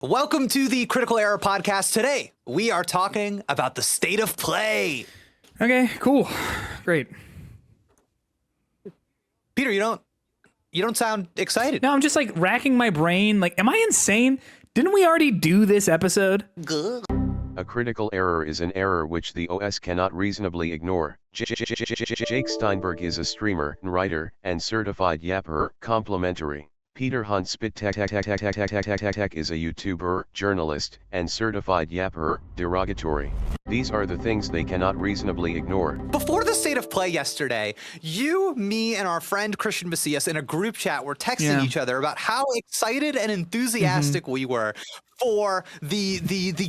Welcome to the Critical Error podcast. Today, we are talking about the state of play. Okay, cool. Great. Peter, you don't sound excited. No, I'm just like racking my brain. Like, am I insane? Didn't we already do this episode? A critical error is an error which the OS cannot reasonably ignore. Jake Steinberg is a streamer, writer, and certified yapper. Complimentary. Peter Hunt Szpytek is a YouTuber, journalist, and certified yapper. Derogatory. These are the things they cannot reasonably ignore. Before the state of play yesterday, you, me, and our friend Christian Macias in a group chat were texting each other about how excited and enthusiastic we were for the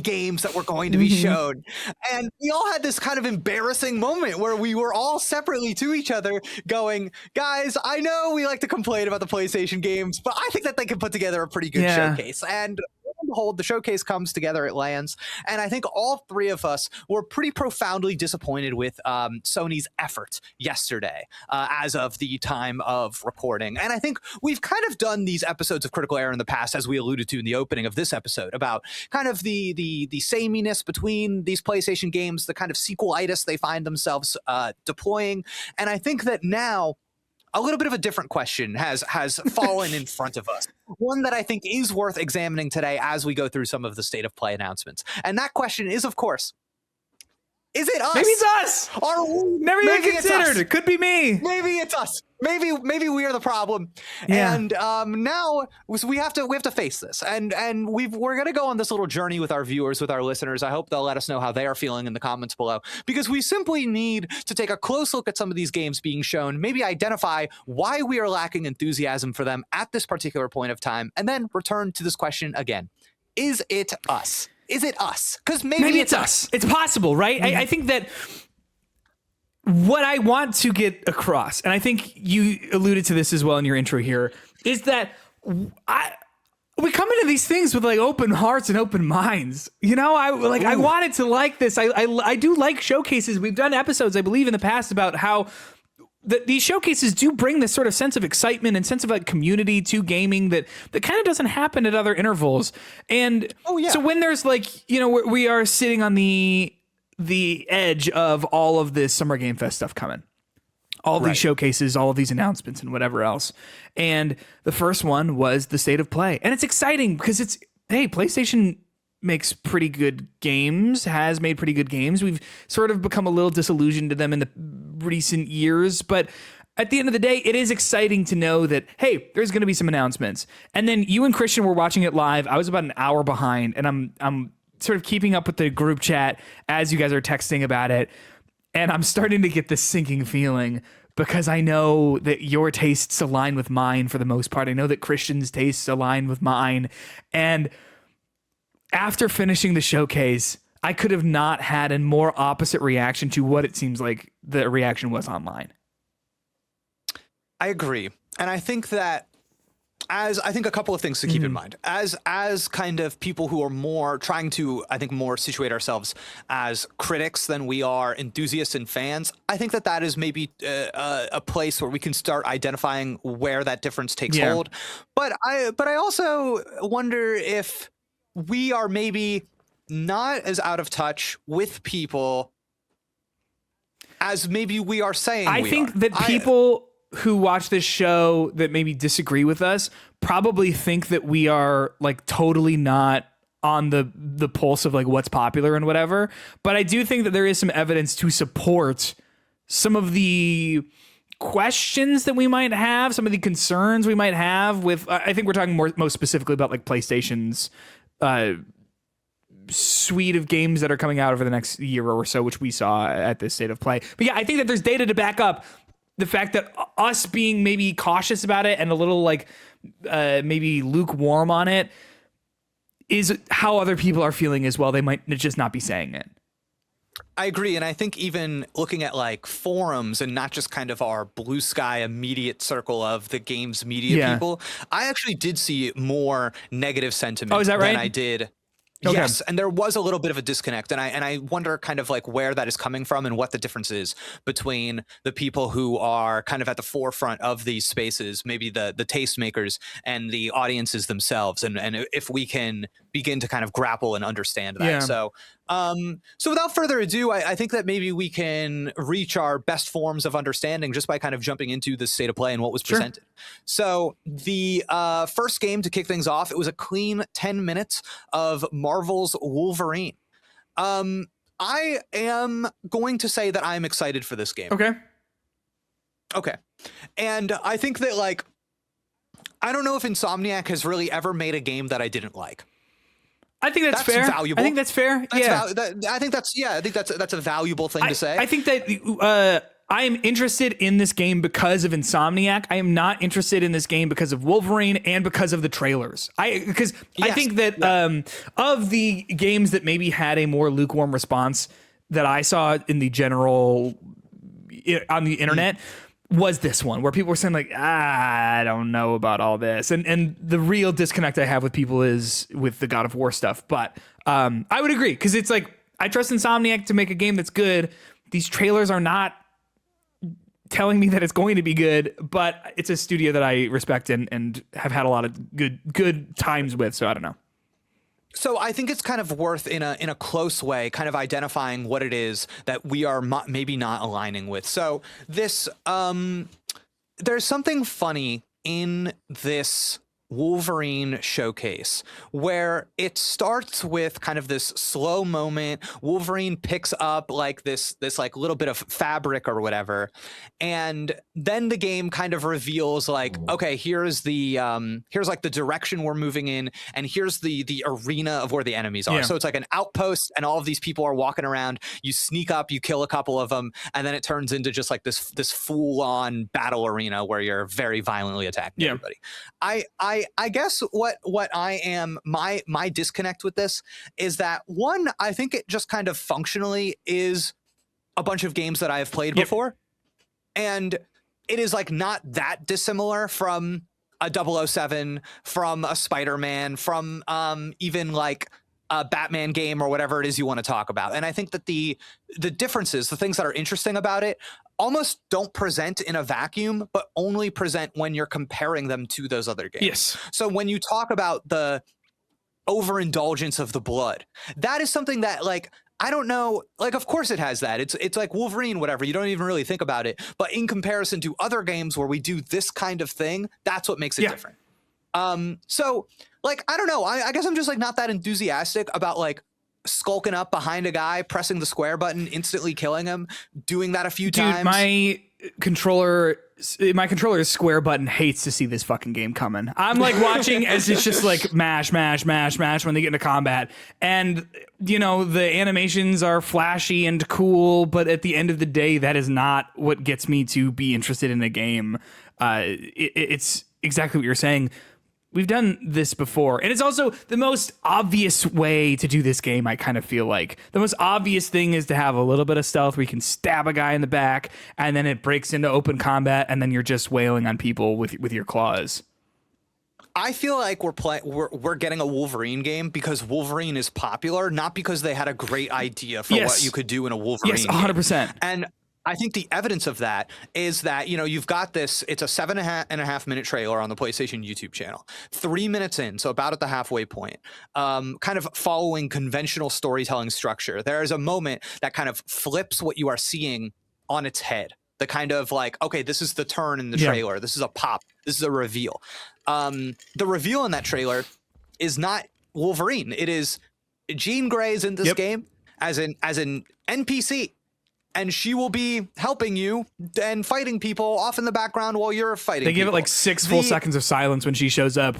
games that were going to be shown. And we all had this kind of embarrassing moment where we were all separately to each other going, guys, I know we like to complain about the PlayStation games, but I think that they can put together a pretty good showcase. And behold, the showcase comes together, it lands, and I think all three of us were pretty profoundly disappointed with Sony's effort yesterday as of the time of recording. And I think we've kind of done these episodes of Critical Error in the past, as we alluded to in the opening of this episode, about kind of the sameness between these PlayStation games, the kind of sequelitis they find themselves deploying. And I think that now a little bit of a different question has fallen in front of us. One that I think is worth examining today as we go through some of the state of play announcements. And that question is, of course, is it us? Maybe it's us. Never even considered. It could be me. Maybe it's us. Maybe we are the problem. Yeah. And now we have to face this. And we're gonna go on this little journey with our viewers, with our listeners. I hope they'll let us know how they are feeling in the comments below, because we simply need to take a close look at some of these games being shown, maybe identify why we are lacking enthusiasm for them at this particular point of time, and then return to this question again. Is it us? Is it us? Because maybe it's us. It's possible, right? I think that what I want to get across, and I think you alluded to this as well in your intro here, is that we come into these things with like open hearts and open minds. You know, I wanted to like this. I do like showcases. We've done episodes, I believe, in the past about how these showcases do bring this sort of sense of excitement and sense of like community to gaming that kind of doesn't happen at other intervals. And so when there's like, you know, we are sitting on the edge of all of this Summer Game Fest stuff coming, all of these showcases, all of these announcements and whatever else. And the first one was the state of play. And it's exciting because PlayStation makes pretty good games, has made pretty good games. We've sort of become a little disillusioned to them in the recent years, but at the end of the day, it is exciting to know that, hey, there's going to be some announcements. And then you and Christian were watching it live. I was about an hour behind, and I'm sort of keeping up with the group chat as you guys are texting about it. And I'm starting to get this sinking feeling because I know that your tastes align with mine for the most part. I know that Christian's tastes align with mine. And after finishing the showcase, I could have not had a more opposite reaction to what it seems like the reaction was online. I agree. And I think that I think a couple of things to keep in mind as kind of people who are more trying to, I think, more situate ourselves as critics than we are enthusiasts and fans. I think that is maybe a place where we can start identifying where that difference takes hold. But I also wonder if we are maybe not as out of touch with people as maybe we are saying. I think that people who watch this show that maybe disagree with us probably think that we are like totally not on the pulse of like what's popular and whatever. But I do think that there is some evidence to support some of the questions that we might have, some of the concerns we might have with, I think we're talking most specifically about like PlayStation's suite of games that are coming out over the next year or so, which we saw at this state of play. But yeah, I think that there's data to back up the fact that us being maybe cautious about it and a little like maybe lukewarm on it is how other people are feeling as well. They might just not be saying it. I agree. And I think even looking at like forums and not just kind of our blue sky immediate circle of the games media people, I actually did see more negative sentiment than I did. Okay. Yes, and there was a little bit of a disconnect, and I wonder kind of like where that is coming from and what the difference is between the people who are kind of at the forefront of these spaces, maybe the tastemakers and the audiences themselves, and if we can begin to kind of grapple and understand that. Yeah. So without further ado, I think that maybe we can reach our best forms of understanding just by kind of jumping into the state of play and what was presented. So the first game to kick things off, it was a clean 10 minutes of Marvel's Wolverine. I am going to say that I'm excited for this game. Okay. And I think that, like, I don't know if Insomniac has really ever made a game that I didn't like. I think that's fair. Valuable. I think that's fair. I think that's a valuable thing to say. I think that I am interested in this game because of Insomniac. I am not interested in this game because of Wolverine and because of the trailers. I think that of the games that maybe had a more lukewarm response that I saw in the general on the internet was this one, where people were saying, like, I don't know about all this. And the real disconnect I have with people is with the God of War stuff. But I would agree, because it's like, I trust Insomniac to make a game that's good. These trailers are not telling me that it's going to be good, but it's a studio that I respect and have had a lot of good times with. So I don't know. So I think it's kind of worth, in a close way, kind of identifying what it is that we are maybe not aligning with. So this, there's something funny in this Wolverine showcase where it starts with kind of this slow moment. Wolverine picks up like this like little bit of fabric or whatever, and then the game kind of reveals, like, okay, here's like the direction we're moving in, and here's the arena of where the enemies are. So it's like an outpost, and all of these people are walking around. You sneak up, you kill a couple of them, and then it turns into just like this full-on battle arena where you're very violently attacking everybody. I guess what I am, my disconnect with this is that, one, I think it just kind of functionally is a bunch of games that I have played before, and it is like not that dissimilar from a 007, from a Spider-Man, from even like a Batman game or whatever it is you want to talk about. And I think that the differences, the things that are interesting about it, almost don't present in a vacuum, but only present when you're comparing them to those other games. Yes. So when you talk about the overindulgence of the blood, that is something that, like, I don't know, like, of course it has that. It's like Wolverine, whatever. You don't even really think about it. But in comparison to other games where we do this kind of thing, that's what makes it different. So, like, I don't know. I guess I'm just, like, not that enthusiastic about, like, skulking up behind a guy, pressing the square button, instantly killing him, doing that a few times. My controller's square button hates to see this fucking game coming. I'm like watching as it's just like mash when they get into combat. And, you know, the animations are flashy and cool, but at the end of the day, that is not what gets me to be interested in a game. It's exactly what you're saying. We've done this before. And it's also the most obvious way to do this game, I kind of feel like. The most obvious thing is to have a little bit of stealth where you can stab a guy in the back, and then it breaks into open combat, and then you're just wailing on people with your claws. I feel like we're getting a Wolverine game because Wolverine is popular, not because they had a great idea for what you could do in a Wolverine game. 100%. And I think the evidence of that is that, you know, you've got this, it's a 7.5 minute trailer on the PlayStation YouTube channel, 3 minutes in, so about at the halfway point, kind of following conventional storytelling structure. There is a moment that kind of flips what you are seeing on its head. The kind of like, okay, this is the turn in the trailer. This is a pop. This is a reveal. The reveal in that trailer is not Wolverine. It is Jean Grey's in this game as an NPC. And she will be helping you and fighting people off in the background while you're fighting. They give it like 6 full seconds of silence when she shows up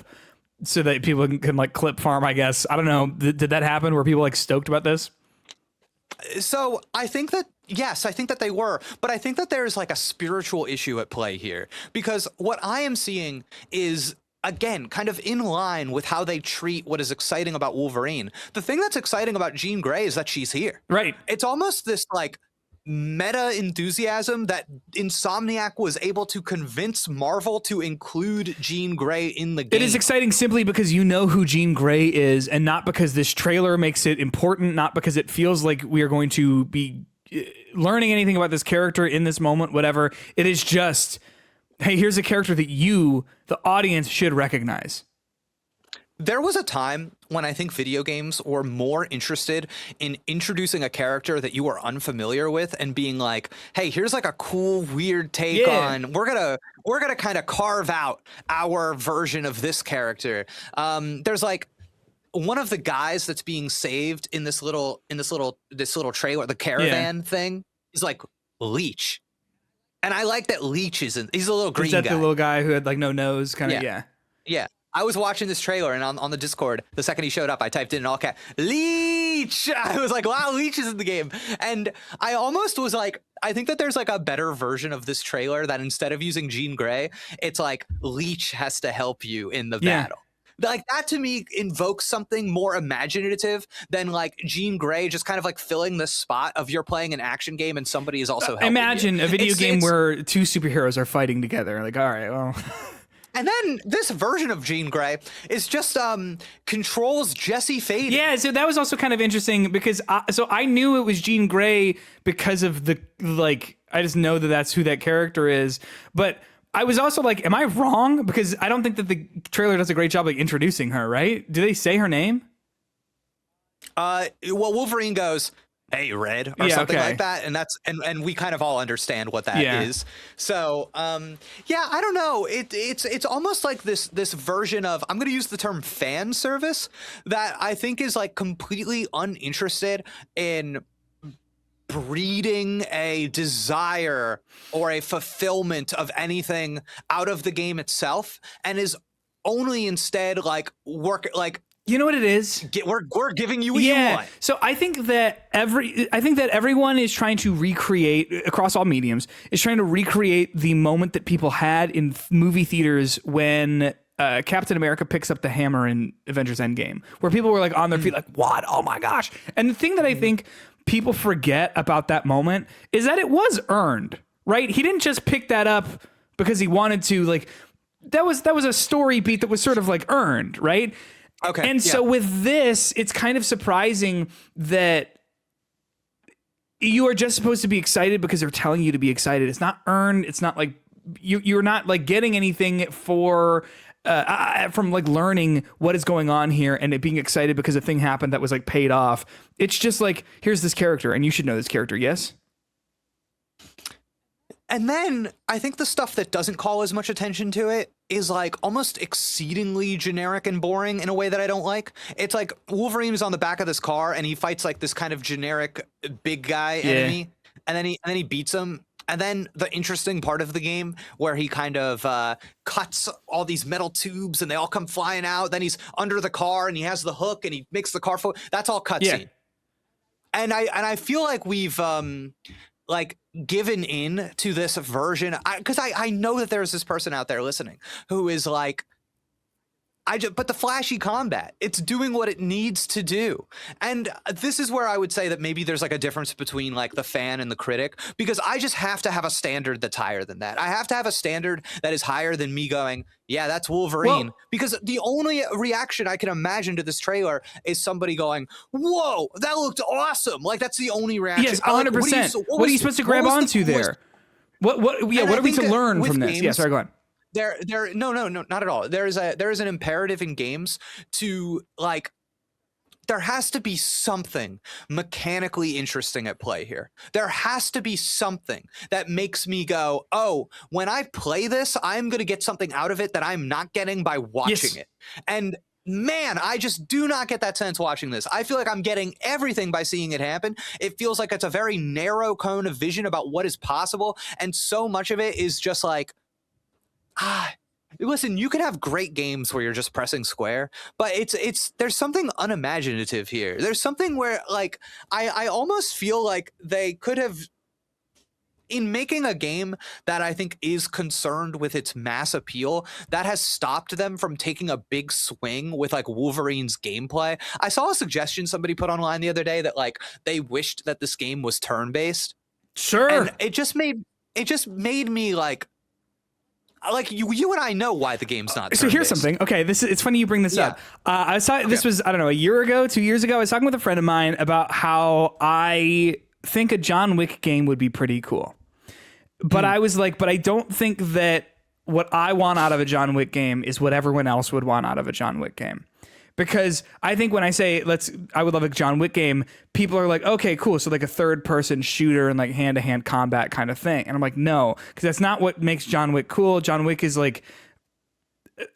so that people can like clip farm, I guess. I don't know. Did that happen? Were people like stoked about this? So I think that, yes, I think that they were. But I think that there's like a spiritual issue at play here. Because what I am seeing is, again, kind of in line with how they treat what is exciting about Wolverine. The thing that's exciting about Jean Grey is that she's here. Right. It's almost this like meta enthusiasm that Insomniac was able to convince Marvel to include Jean Grey in the game. It is exciting simply because you know who Jean Grey is, and not because this trailer makes it important, not because it feels like we are going to be learning anything about this character in this moment, whatever. It is just, hey, here's a character that you, the audience, should recognize. There was a time when I think video games were more interested in introducing a character that you were unfamiliar with and being like, hey, here's like a cool, weird take on, we're gonna kind of carve out our version of this character. There's like one of the guys that's being saved in this little trailer, the caravan thing, is like Leech. And I like that Leech he's a little green guy. Is that the little guy who had like no nose kind of? Yeah. I was watching this trailer, and on the Discord, the second he showed up, I typed in all caps, Leech! I was like, wow, Leech is in the game. And I almost was like, I think that there's like a better version of this trailer that instead of using Jean Grey, it's like Leech has to help you in the battle. Like that to me invokes something more imaginative than like Jean Grey just kind of like filling the spot of you're playing an action game and somebody is also helping Imagine you. A video game where two superheroes are fighting together. Like, all right, well... And then this version of Jean Grey is just controls Jesse Faden. Yeah, so that was also kind of interesting because I knew it was Jean Grey because of the like I just know that that's who that character is, but I was also like, am I wrong? Because I don't think that the trailer does a great job like introducing her, right? Do they say her name? Well, Wolverine goes, hey, Red, or something like that, and that's and we kind of all understand what that is. So I don't know, it's almost like this version of, I'm gonna use the term fan service, that I think is like completely uninterested in breeding a desire or a fulfillment of anything out of the game itself, and is only instead like you know what it is? We're giving you what you want. So I think that everyone is trying to recreate across all mediums is trying to recreate the moment that people had in movie theaters when Captain America picks up the hammer in Avengers Endgame, where people were like on their feet, like, what? Oh my gosh. And the thing that I think people forget about that moment is that it was earned, right? He didn't just pick that up because he wanted to, like, that was a story beat that was sort of like earned, right? Okay. And so with this, it's kind of surprising that you are just supposed to be excited because they're telling you to be excited. It's not earned. It's not like you're not like getting anything for from like learning what is going on here and it being excited because a thing happened that was like paid off. It's just like, here's this character and you should know this character. Yes. And then I think the stuff that doesn't call as much attention to it is like almost exceedingly generic and boring in a way that I don't like. It's like Wolverine is on the back of this car and he fights like this kind of generic big guy enemy, and then he beats him. And then the interesting part of the game where he kind of cuts all these metal tubes and they all come flying out. Then he's under the car and he has the hook and he makes the car float. That's all cutscene. And I feel like we've like given in to this version, because I know that there's this person out there listening who is like, but the flashy combat, it's doing what it needs to do. And this is where I would say that maybe there's like a difference between like the fan and the critic, because I just have to have a standard that's higher than that. I have to have a standard that is higher than me going, yeah, that's Wolverine. Because the only reaction I can imagine to this trailer is somebody going, whoa, that looked awesome. Like that's the only reaction. Yes, 100%. What are you supposed to grab onto there? What are we to learn from this? Yeah, sorry, go on. No, not at all. There is an imperative in games to like, there has to be something mechanically interesting at play here. There has to be something that makes me go, oh, when I play this, I'm going to get something out of it that I'm not getting by watching it. And man, I just do not get that sense watching this. I feel like I'm getting everything by seeing it happen. It feels like it's a very narrow cone of vision about what is possible. And so much of it is just like, listen, you can have great games where you're just pressing square, but there's something unimaginative here. There's something where like I almost feel like they could have, in making a game that I think is concerned with its mass appeal, that has stopped them from taking a big swing with like Wolverine's gameplay. I saw a suggestion somebody put online the other day that like they wished that this game was turn-based. Sure. And it just made me like you and I know why the game's not. So here's something. Okay, it's funny you bring this up. I saw this was, I don't know, a year ago, 2 years ago. I was talking with a friend of mine about how I think a John Wick game would be pretty cool. But I was like, but I don't think that what I want out of a John Wick game is what everyone else would want out of a John Wick game. Because I think when I say I would love a John Wick game, people are like, okay, cool. So like a third person shooter and like hand to hand combat kind of thing. And I'm like, no, because that's not what makes John Wick cool. John Wick is like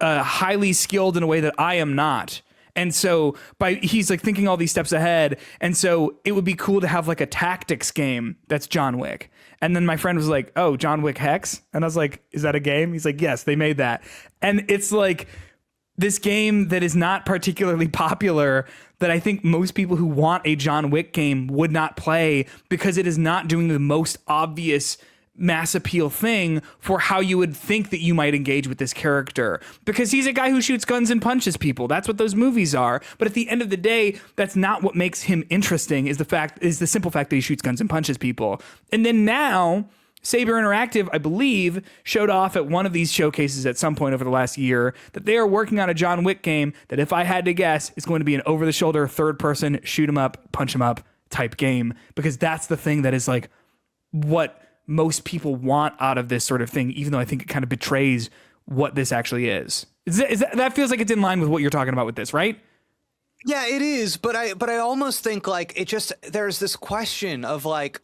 highly skilled in a way that I am not. And so he's like thinking all these steps ahead. And so it would be cool to have like a tactics game that's John Wick. And then my friend was like, oh, John Wick Hex. And I was like, is that a game? He's like, yes, they made that. And it's like this game that is not particularly popular that I think most people who want a John Wick game would not play because it is not doing the most obvious mass appeal thing for how you would think that you might engage with this character, because he's a guy who shoots guns and punches people. That's what those movies are. But at the end of the day, that's not what makes him interesting, is the simple fact that he shoots guns and punches people. And then now Saber Interactive, I believe, showed off at one of these showcases at some point over the last year that they are working on a John Wick game that, if I had to guess, is going to be an over-the-shoulder, third-person, shoot 'em up, punch 'em up type game, because that's the thing that is like what most people want out of this sort of thing, even though I think it kind of betrays what this actually is. That feels like it's in line with what you're talking about with this, right? Yeah, it is. But I almost think like there's this question of like,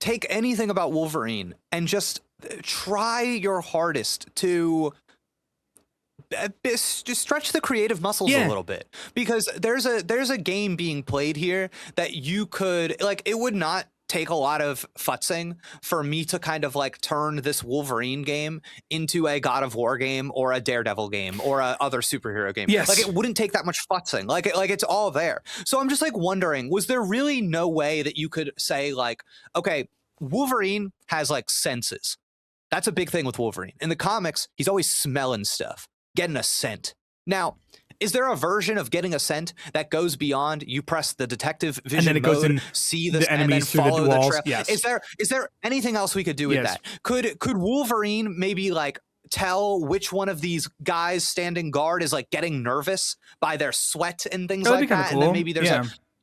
take anything about Wolverine and just try your hardest to just stretch the creative muscles a little bit, because there's a game being played here that you could like, it would not take a lot of futzing for me to kind of like turn this Wolverine game into a God of War game or a Daredevil game or a other superhero game. Yes. Like, it wouldn't take that much futzing. Like it's all there. So I'm just like wondering, was there really no way that you could say like, okay, Wolverine has like senses. That's a big thing with Wolverine. In the comics, he's always smelling stuff, getting a scent. Now, is there a version of getting a scent that goes beyond you press the detective vision and then it goes mode, in see this, the and then enemies through follow the walls? trail? Yes. Is there anything else we could do with that? Could Wolverine maybe like tell which one of these guys standing guard is like getting nervous by their sweat and things like that? Cool. And then maybe there's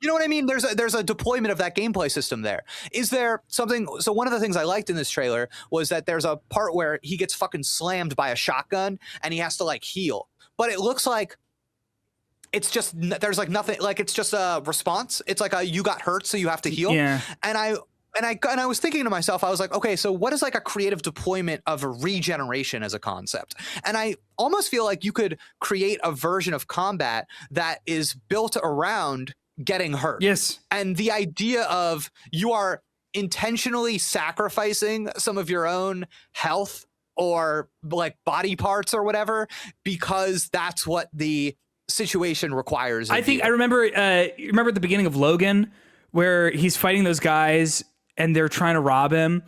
you know what I mean? There's a deployment of that gameplay system there. Is there something? So one of the things I liked in this trailer was that there's a part where he gets fucking slammed by a shotgun and he has to like heal. But it looks like it's just, there's like nothing, like it's just a response. It's like you got hurt, so you have to heal. Yeah. And I was thinking to myself, I was like, okay, so what is like a creative deployment of a regeneration as a concept? And I almost feel like you could create a version of combat that is built around getting hurt. Yes. And the idea of you are intentionally sacrificing some of your own health or like body parts or whatever, because that's what the situation requires. I think I remember at the beginning of Logan where he's fighting those guys and they're trying to rob him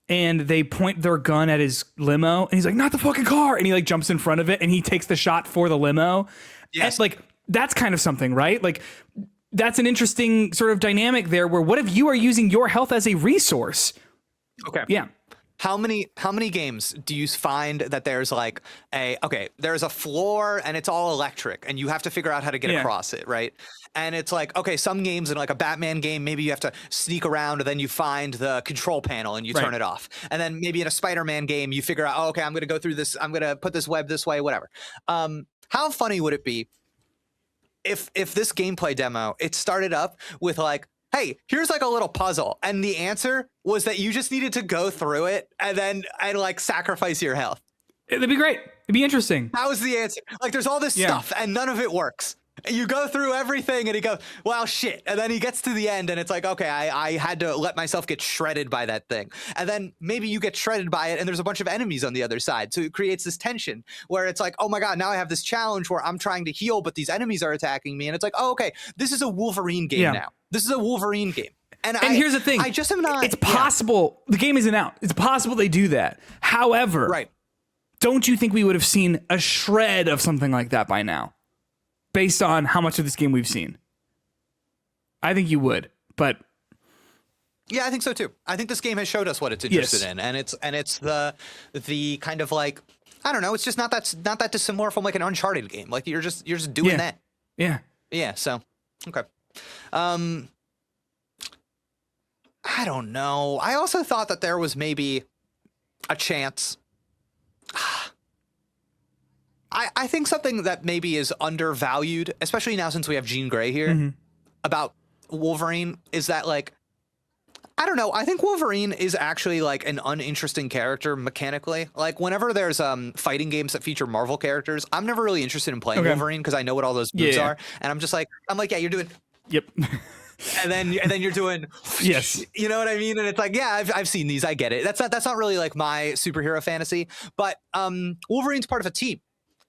and they point their gun at his limo and he's like, not the fucking car. And he like jumps in front of it and he takes the shot for the limo. Yes. And like, that's kind of something, right? Like, that's an interesting sort of dynamic there where what if you are using your health as a resource? Okay. Yeah. How many games do you find that there's like there's a floor and it's all electric and you have to figure out how to get across it, right? And it's like, okay, some games in like a Batman game, maybe you have to sneak around and then you find the control panel and you turn it off. And then maybe in a Spider-Man game, you figure out, oh, okay, I'm going to go through this. I'm going to put this web this way, whatever. How funny would it be if this gameplay demo, it started up with like, hey, here's like a little puzzle. And the answer was that you just needed to go through it and like sacrifice your health. It'd be great. It'd be interesting. That was the answer. Like there's all this stuff and none of it works. You go through everything and he goes, well, shit. And then he gets to the end and it's like, okay, I had to let myself get shredded by that thing. And then maybe you get shredded by it and there's a bunch of enemies on the other side. So it creates this tension where it's like, oh my God, now I have this challenge where I'm trying to heal, but these enemies are attacking me. And it's like, oh, okay, this is a Wolverine game now. This is a Wolverine game. And here's the thing. I just am not. It's possible. The game isn't out. It's possible they do that. However, don't you think we would have seen a shred of something like that by now? Based on how much of this game we've seen. I think you would, but yeah, I think so too. I think this game has showed us what it's interested in, and it's the kind of like, I don't know, it's just not that dissimilar from like an Uncharted game. Like you're just doing that. Yeah. Yeah, so okay. I don't know. I also thought that there was maybe a chance. I think something that maybe is undervalued, especially now since we have Jean Grey here, about Wolverine is that, like, I don't know. I think Wolverine is actually like an uninteresting character mechanically. Like whenever there's fighting games that feature Marvel characters, I'm never really interested in playing Wolverine because I know what all those moves are, and I'm like, yeah, you're doing. Yep. and then you're doing. Yes. You know what I mean? And it's like, yeah, I've seen these. I get it. That's not really like my superhero fantasy, but Wolverine's part of a team,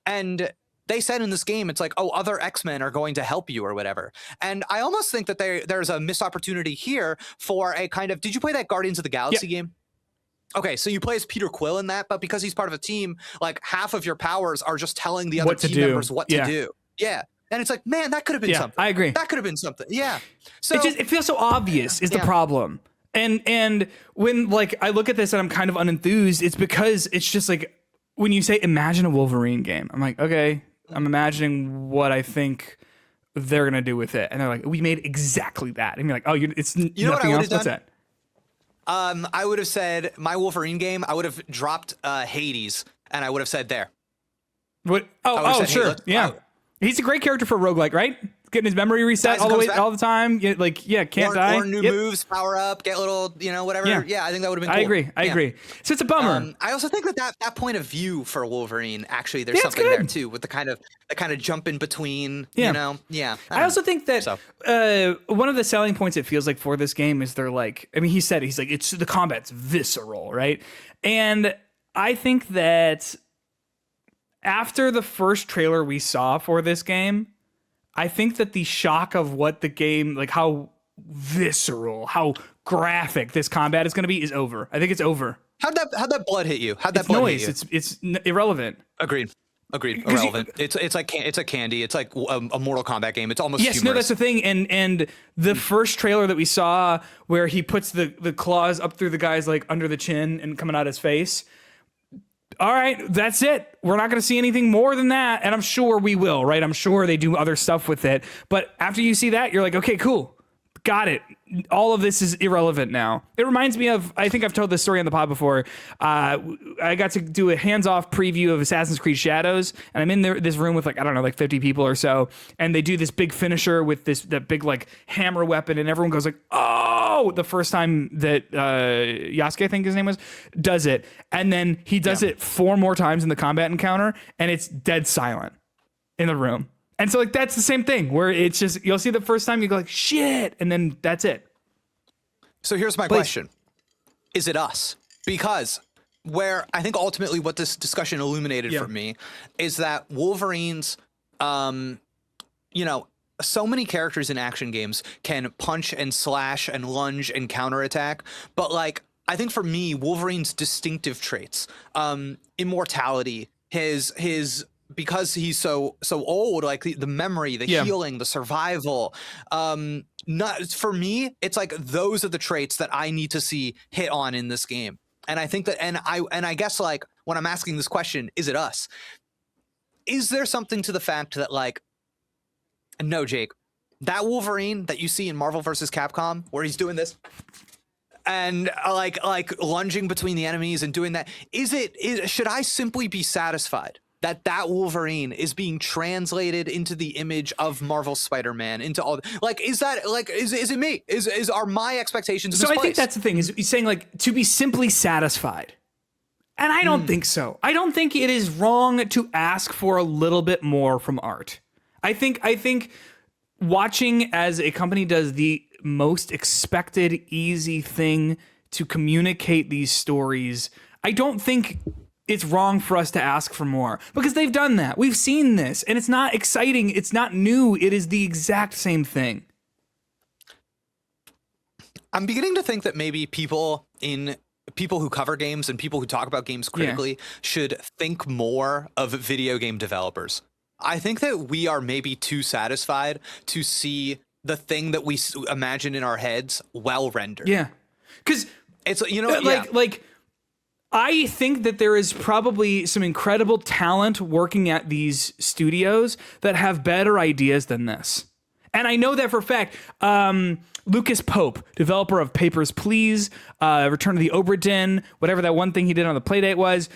and they said in this game, it's like, oh, other X-Men are going to help you or whatever. And I almost think that there's a missed opportunity here for a kind of, did you play that Guardians of the Galaxy game? Okay, so you play as Peter Quill in that, but because he's part of a team, like half of your powers are just telling the other team members what to do. Yeah. And it's like, man, that could have been something. I agree. That could have been something. Yeah. So it feels so obvious is the problem. And when like I look at this and I'm kind of unenthused, it's because it's just like, when you say imagine a Wolverine game, I'm like, okay, I'm imagining what I think they're gonna do with it, and they're like, "We made exactly that." And you're like, "Oh, it's nothing else." What's that? I would have said my Wolverine game. I would have dropped Hades, and I would have said there. What? Oh, sure, yeah. He's a great character for a roguelike, right? Getting his memory reset all the time. Can't die. Or new moves, power up, get little, whatever. Yeah, I think that would have been cool. I agree. So it's a bummer. I also think that point of view for Wolverine, actually, there's something there too, with the kind of jump in between, I also think that one of the selling points it feels like for this game is they're like, I mean, he's like, it's the combat's visceral, right? And I think that after the first trailer we saw for this game, I think that the shock of what the game, like how visceral, how graphic this combat is going to be is over. I think it's over. How'd that blood hit you? How'd that blood hit you? It's irrelevant. Agreed. Irrelevant. It's a candy. It's like a Mortal Kombat game. It's almost humorous. No, that's the thing. And the first trailer that we saw where he puts the claws up through the guy's like under the chin and coming out his face. All right, that's it. We're not going to see anything more than that. And I'm sure we will, right? I'm sure they do other stuff with it. But after you see that, you're like, okay, cool. Got it. All of this is irrelevant now. It reminds me of, I think I've told this story on the pod before. I got to do a hands-off preview of Assassin's Creed Shadows, and I'm in this room with like, I don't know, like 50 people or so, and they do this big finisher with that big like hammer weapon, and everyone goes like, oh, the first time that Yasuke, I think his name was, does it. And then he does it 4 more times in the combat encounter, and it's dead silent in the room. And so like that's the same thing where it's just you'll see the first time you go like shit, and then that's it. So here's my question: is it us? Because where I think ultimately what this discussion illuminated for me is that Wolverine's, so many characters in action games can punch and slash and lunge and counterattack, but like I think for me, Wolverine's distinctive traits, immortality, his because he's so old, like the memory, the healing, the survival, not for me, it's like those are the traits that I need to see hit on in this game. And I think that, and I guess like when I'm asking this question, is it us? Is there something to the fact that like, no, Jake, that Wolverine that you see in Marvel vs. Capcom, where he's doing this and like lunging between the enemies and doing that, should I simply be satisfied that Wolverine is being translated into the image of Marvel Spider-Man, into all like, is that like, is it me? Are my expectations misplaced? So I think that's the thing, is he's saying like to be simply satisfied. And I don't think so. I don't think it is wrong to ask for a little bit more from art. I think watching as a company does the most expected easy thing to communicate these stories, I don't think it's wrong for us to ask for more, because they've done that. We've seen this, and it's not exciting. It's not new. It is the exact same thing. I'm beginning to think that maybe people who cover games and people who talk about games critically should think more of video game developers. I think that we are maybe too satisfied to see the thing that we imagine in our heads well rendered. Yeah. Because it's, like, I think that there is probably some incredible talent working at these studios that have better ideas than this. And I know that for a fact. Lucas Pope, developer of Papers, Please, Return to the Obra Dinn, whatever that one thing he did on the Playdate was,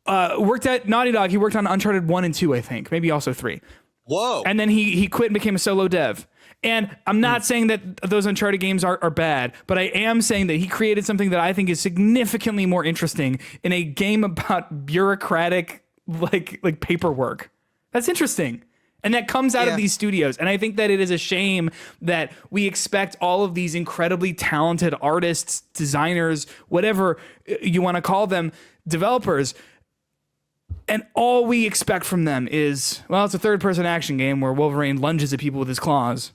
worked at Naughty Dog. He worked on Uncharted 1 and 2, I think, maybe also 3. Whoa. And then he quit and became a solo dev. And I'm not saying that those Uncharted games are bad, but I am saying that he created something that I think is significantly more interesting in a game about bureaucratic like paperwork. That's interesting. And that comes out of these studios. And I think that it is a shame that we expect all of these incredibly talented artists, designers, whatever you want to call them, developers, and all we expect from them is, well, it's a third-person action game where Wolverine lunges at people with his claws.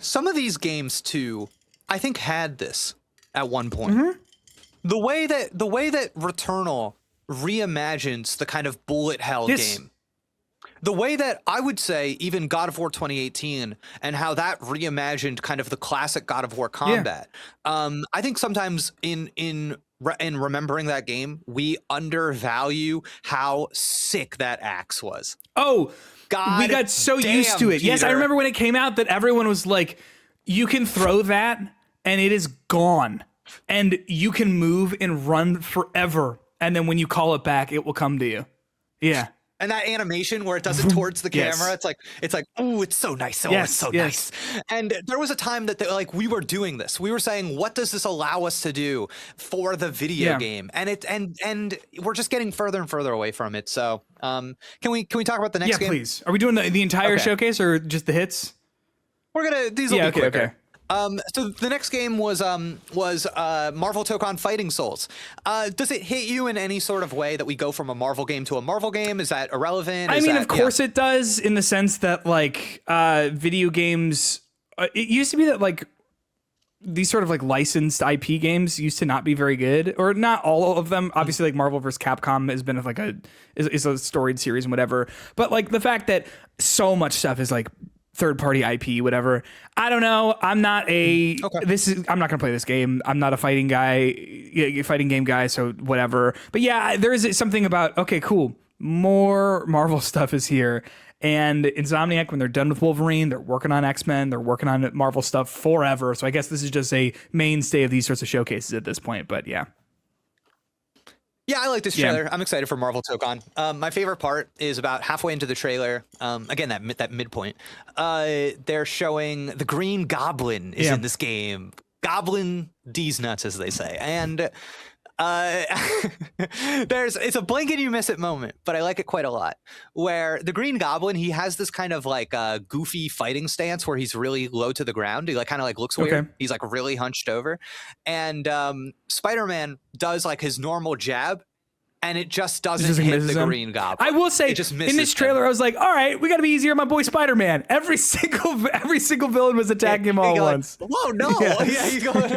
Some of these games too, I think, had this at one point. The way that Returnal reimagines the kind of bullet hell game. The way that I would say even God of War 2018 and how that reimagined kind of the classic God of War combat. I think sometimes in remembering that game, we undervalue how sick that axe was. Oh, God, we got so used to it. Peter. Yes, I remember when it came out that everyone was like, you can throw that and it is gone. And you can move and run forever. And then when you call it back, it will come to you. Yeah. And that animation where it does it towards the camera, it's like, oh, it's so nice. Oh, it's so nice. And there was a time that we were doing this. We were saying, what does this allow us to do for the video game? And and we're just getting further and further away from it. So can we talk about the next game? Yeah, please. Are we doing the entire showcase or just the hits? We're gonna these will be quicker. Okay. So the next game was Marvel took on Fighting Souls. Does it hit you in any sort of way that we go from a Marvel game to a Marvel game? Is that irrelevant? I mean, of course it does, in the sense that like video games. It used to be that like these sort of like licensed IP games used to not be very good, or not all of them. Obviously, like Marvel vs. Capcom has been like is a storied series and whatever. But like the fact that so much stuff is like third-party IP, whatever. I don't know. I'm not I'm not gonna play this game. I'm not a fighting game guy. So whatever. But yeah, there is something about, okay, cool. More Marvel stuff is here. And Insomniac, when they're done with Wolverine, they're working on X-Men. They're working on Marvel stuff forever. So I guess this is just a mainstay of these sorts of showcases at this point. But yeah. Yeah, I like this trailer. Yeah. I'm excited for Marvel Tokon. My favorite part is about halfway into the trailer. Again, that midpoint. They're showing the Green Goblin is in this game. Goblin D's nuts, as they say. And it's a blink and you miss it moment, but I like it quite a lot. Where the Green Goblin, he has this kind of like goofy fighting stance where he's really low to the ground. He like kind of like looks weird. Okay. He's like really hunched over. And Spider-Man does like his normal jab, and it just doesn't hit the Green Goblin. I will say, in this trailer, I was like, all right, we got to be easier on my boy Spider-Man. Every single villain was attacking him all at once. Like, whoa, no. Yeah, he's going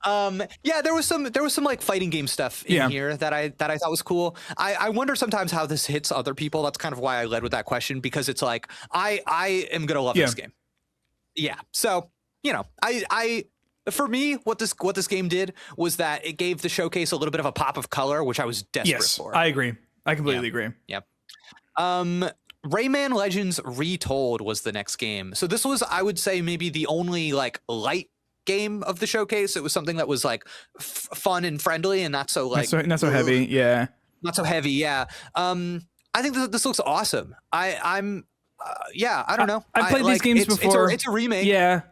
on. Yeah, there was some like fighting game stuff in here that I thought was cool. I wonder sometimes how this hits other people. That's kind of why I led with that question, because it's like, I am going to love this game. Yeah. So, you know, for me, what this game did was that it gave the showcase a little bit of a pop of color, which I was desperate for. I agree. I completely agree. Yeah. Rayman Legends Retold was the next game. So this was, I would say, maybe the only like light game of the showcase. It was something that was like fun and friendly and not so like not so heavy. Yeah. Not so heavy. Yeah. I think this looks awesome. I don't know. I've played these games before. It's a remake. Yeah.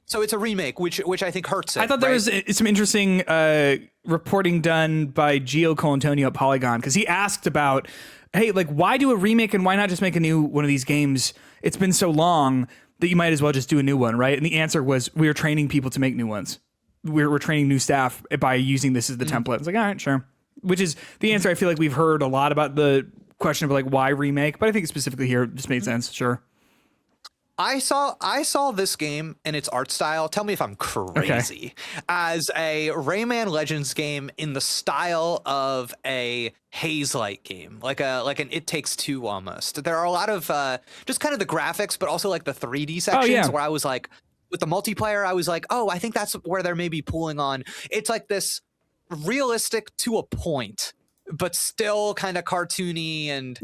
So it's a remake, which I think hurts it. I thought there was some interesting reporting done by Gio Colantonio at Polygon, because he asked about, hey, like, why do a remake and why not just make a new one of these games? It's been so long that you might as well just do a new one, right? And the answer was, we are training people to make new ones. We're training new staff by using this as the template. It's like, all right, sure. Which is the answer I feel like we've heard a lot about, the question of like, why remake? But I think specifically here it just made sense, sure. I saw this game and its art style, tell me if I'm crazy, as a Rayman Legends game in the style of a Hazelight game, like an It Takes Two almost. There are a lot of just kind of the graphics, but also like the 3D sections where I was like, with the multiplayer, I was like, oh, I think that's where they're maybe pulling on. It's like this realistic to a point, but still kind of cartoony and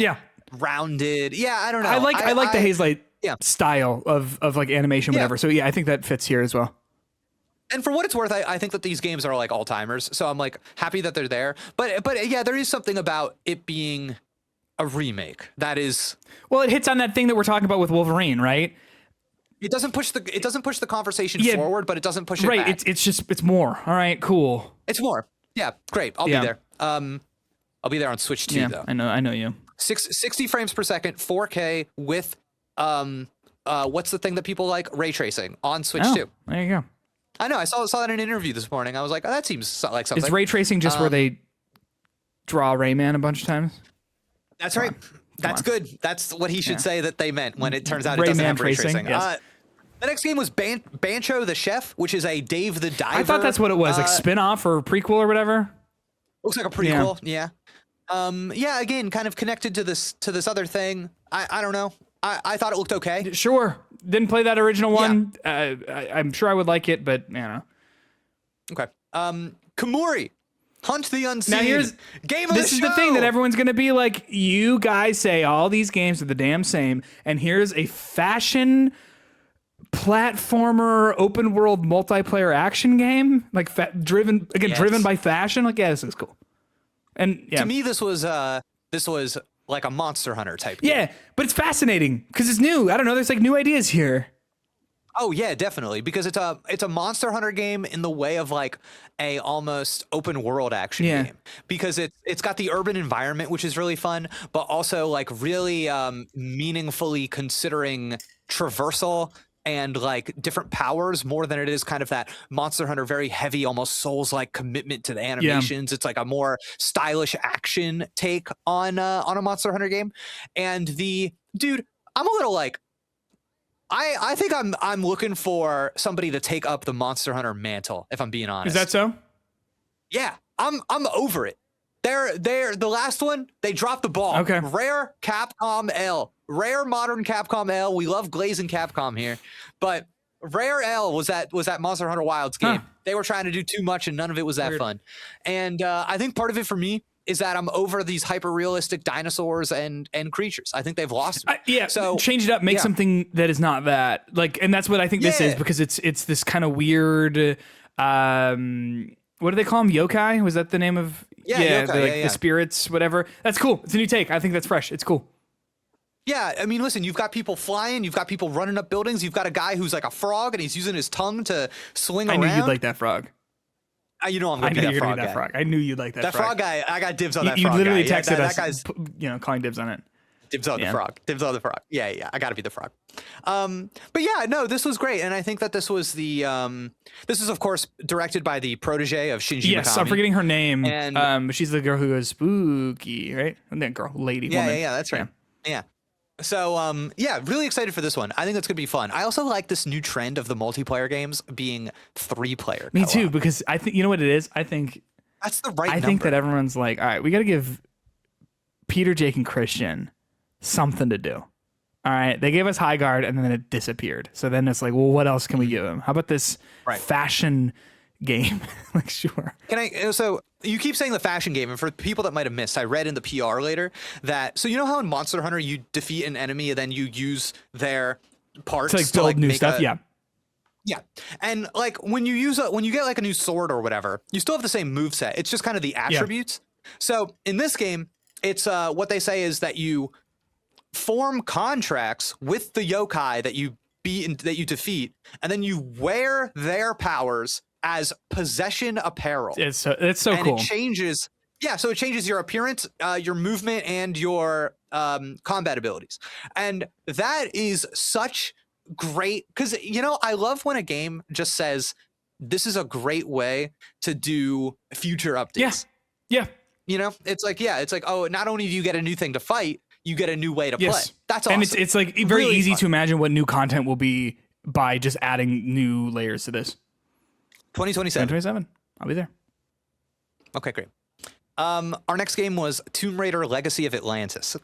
rounded. Yeah, I don't know. I like the Hazelight style of like animation, whatever. So yeah, I think that fits here as well. And for what it's worth, I think that these games are like all timers. So I'm like happy that they're there. But yeah, there is something about it being a remake that is. Well, it hits on that thing that we're talking about with Wolverine, right? It doesn't push the conversation forward, but it doesn't push it right. back. It's more. All right, cool. It's more. Yeah, great. I'll be there. I'll be there on Switch too, though. I know you. 60 frames per second, 4K with what's the thing that people like? Ray tracing on Switch too. There you go. I know. I saw that in an interview this morning. I was like, oh, that seems like something. Is ray tracing just where they draw Rayman a bunch of times? That's right. That's good. That's what he should say that they meant when it turns out it doesn't have ray tracing. Yes. The next game was Bancho the Chef, which is a Dave the Diver. I thought that's what it was, like spin-off or prequel or whatever. Looks like a prequel. Yeah. Yeah. Again, kind of connected to this other thing. I don't know. I thought it looked okay. Sure. Didn't play that original one. I'm sure I would like it, but you know. Okay. Kamuri, Hunt the Unseen. Now here's game of this the is show. the thing that everyone's gonna be like, you guys say all these games are the damn same, and here's a fashion platformer open world multiplayer action game, like driven by fashion. Like, yeah, this is cool. And yeah, to me, this was like a Monster Hunter type game. Yeah, but it's fascinating because it's new. I don't know. There's like new ideas here. Oh yeah, definitely, because it's a Monster Hunter game in the way of like a almost open world action game, because it's got the urban environment, which is really fun, but also like really meaningfully considering traversal and like different powers more than it is kind of that Monster Hunter very heavy, almost Souls-like commitment to the animations. It's like a more stylish action take on a Monster Hunter game. And I'm a little like, I think I'm looking for somebody to take up the Monster Hunter mantle, if I'm being honest. Is that so? Yeah, I'm over it. They're the last one, they dropped the ball. Okay. Rare modern Capcom L. We love glazing Capcom here, but Rare L was that Monster Hunter Wilds game. They were trying to do too much and none of it was that fun. And I think part of it for me is that I'm over these hyper realistic dinosaurs and creatures. I think they've lost me. So change it up, make something that is not that. Like, and that's what I think this is, because it's this kind of weird what do they call them? Yokai? Was that the name of yokai, the spirits, whatever. That's cool. It's a new take. I think that's fresh. It's cool. Yeah, I mean, listen, you've got people flying, you've got people running up buildings, you've got a guy who's like a frog and he's using his tongue to swing around. I knew you'd like that frog. You know I'm going to be that frog guy. I knew you'd like that frog. That frog guy, I got dibs on that you frog guy. You literally texted us, that guy's, calling dibs on it. Dibs on the frog. Dibs on the frog. Yeah, I got to be the frog. But yeah, no, this was great. And I think that this was this is, of course, directed by the protege of Shinji Mikami. Yes, I'm forgetting her name. And she's the girl who goes spooky, right? And that girl, lady, woman. Yeah, that's right. Yeah. So, yeah, really excited for this one. I think that's going to be fun. I also like this new trend of the multiplayer games being 3-player. Me too, because I think, you know what it is? I think that's the right number. I think that everyone's like, all right, we got to give Peter, Jake, and Christian something to do. All right, they gave us High Guard and then it disappeared. So then it's like, well, what else can we give them? How about this fashion game? Like, sure. So you keep saying the fashion game, and for people that might have missed, I read in the PR later that, so you know how in Monster Hunter you defeat an enemy and then you use their parts to build new stuff? Yeah. And like when you get like a new sword or whatever, you still have the same moveset. It's just kind of the attributes. So in this game, it's what they say is that you form contracts with the yokai that you defeat, and then you wear their powers as possession apparel. It's so cool. It changes. Yeah, so it changes your appearance, your movement, and your combat abilities. And that is such great, because I love when a game just says this is a great way to do future updates. Yeah. It's like, oh, not only do you get a new thing to fight, you get a new way to play. That's awesome. And it's like very really easy fun to imagine what new content will be by just adding new layers to this. 2027. I'll be there. Okay, great. Our next game was Tomb Raider Legacy of Atlantis.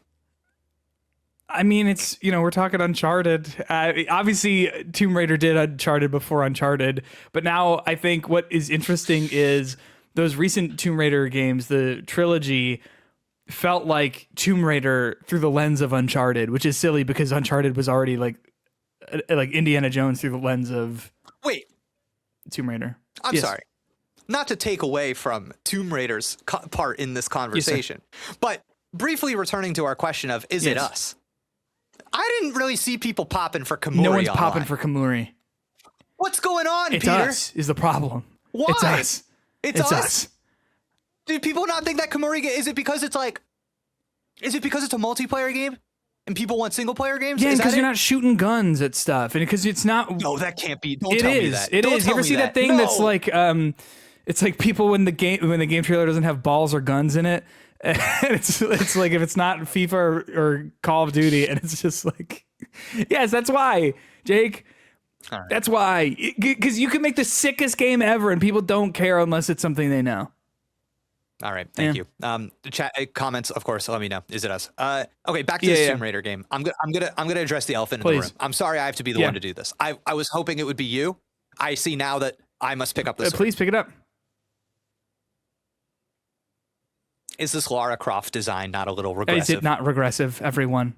I mean, it's, we're talking Uncharted. Obviously, Tomb Raider did Uncharted before Uncharted, but now I think what is interesting is those recent Tomb Raider games, the trilogy, felt like Tomb Raider through the lens of Uncharted, which is silly because Uncharted was already like Indiana Jones through the lens of Tomb Raider. I'm sorry. Not to take away from Tomb Raider's part in this conversation, but briefly returning to our question of, is it us? I didn't really see people popping for Kamuri. No one's online. popping for Kamuri. What's going on, It's Peter? us is the problem. Why? It's us. It's us. Do people not think that Kamuri is it because it's like, is it because it's a multiplayer game and people want single player games? Yeah, Is because that you're it? not shooting guns at stuff, and because it's not. No, that can't be. Don't It tell me is. that. It Don't is. You tell ever me see that thing No. that's like, it's like people when the game trailer doesn't have balls or guns in it. And it's like if it's not FIFA or Call of Duty, and it's just like, yes, that's why, Jake. All right. That's why, because you can make the sickest game ever, and people don't care unless it's something they know. All right, thank you. The chat comments, of course. Let me know. Is it us? Okay, back to this Tomb Raider game. I'm gonna address the elephant in the room. I'm sorry, I have to be the one to do this. I was hoping it would be you. I see now that I must pick up this. Please pick it up. Is this Lara Croft design not a little regressive? Is it not regressive, everyone?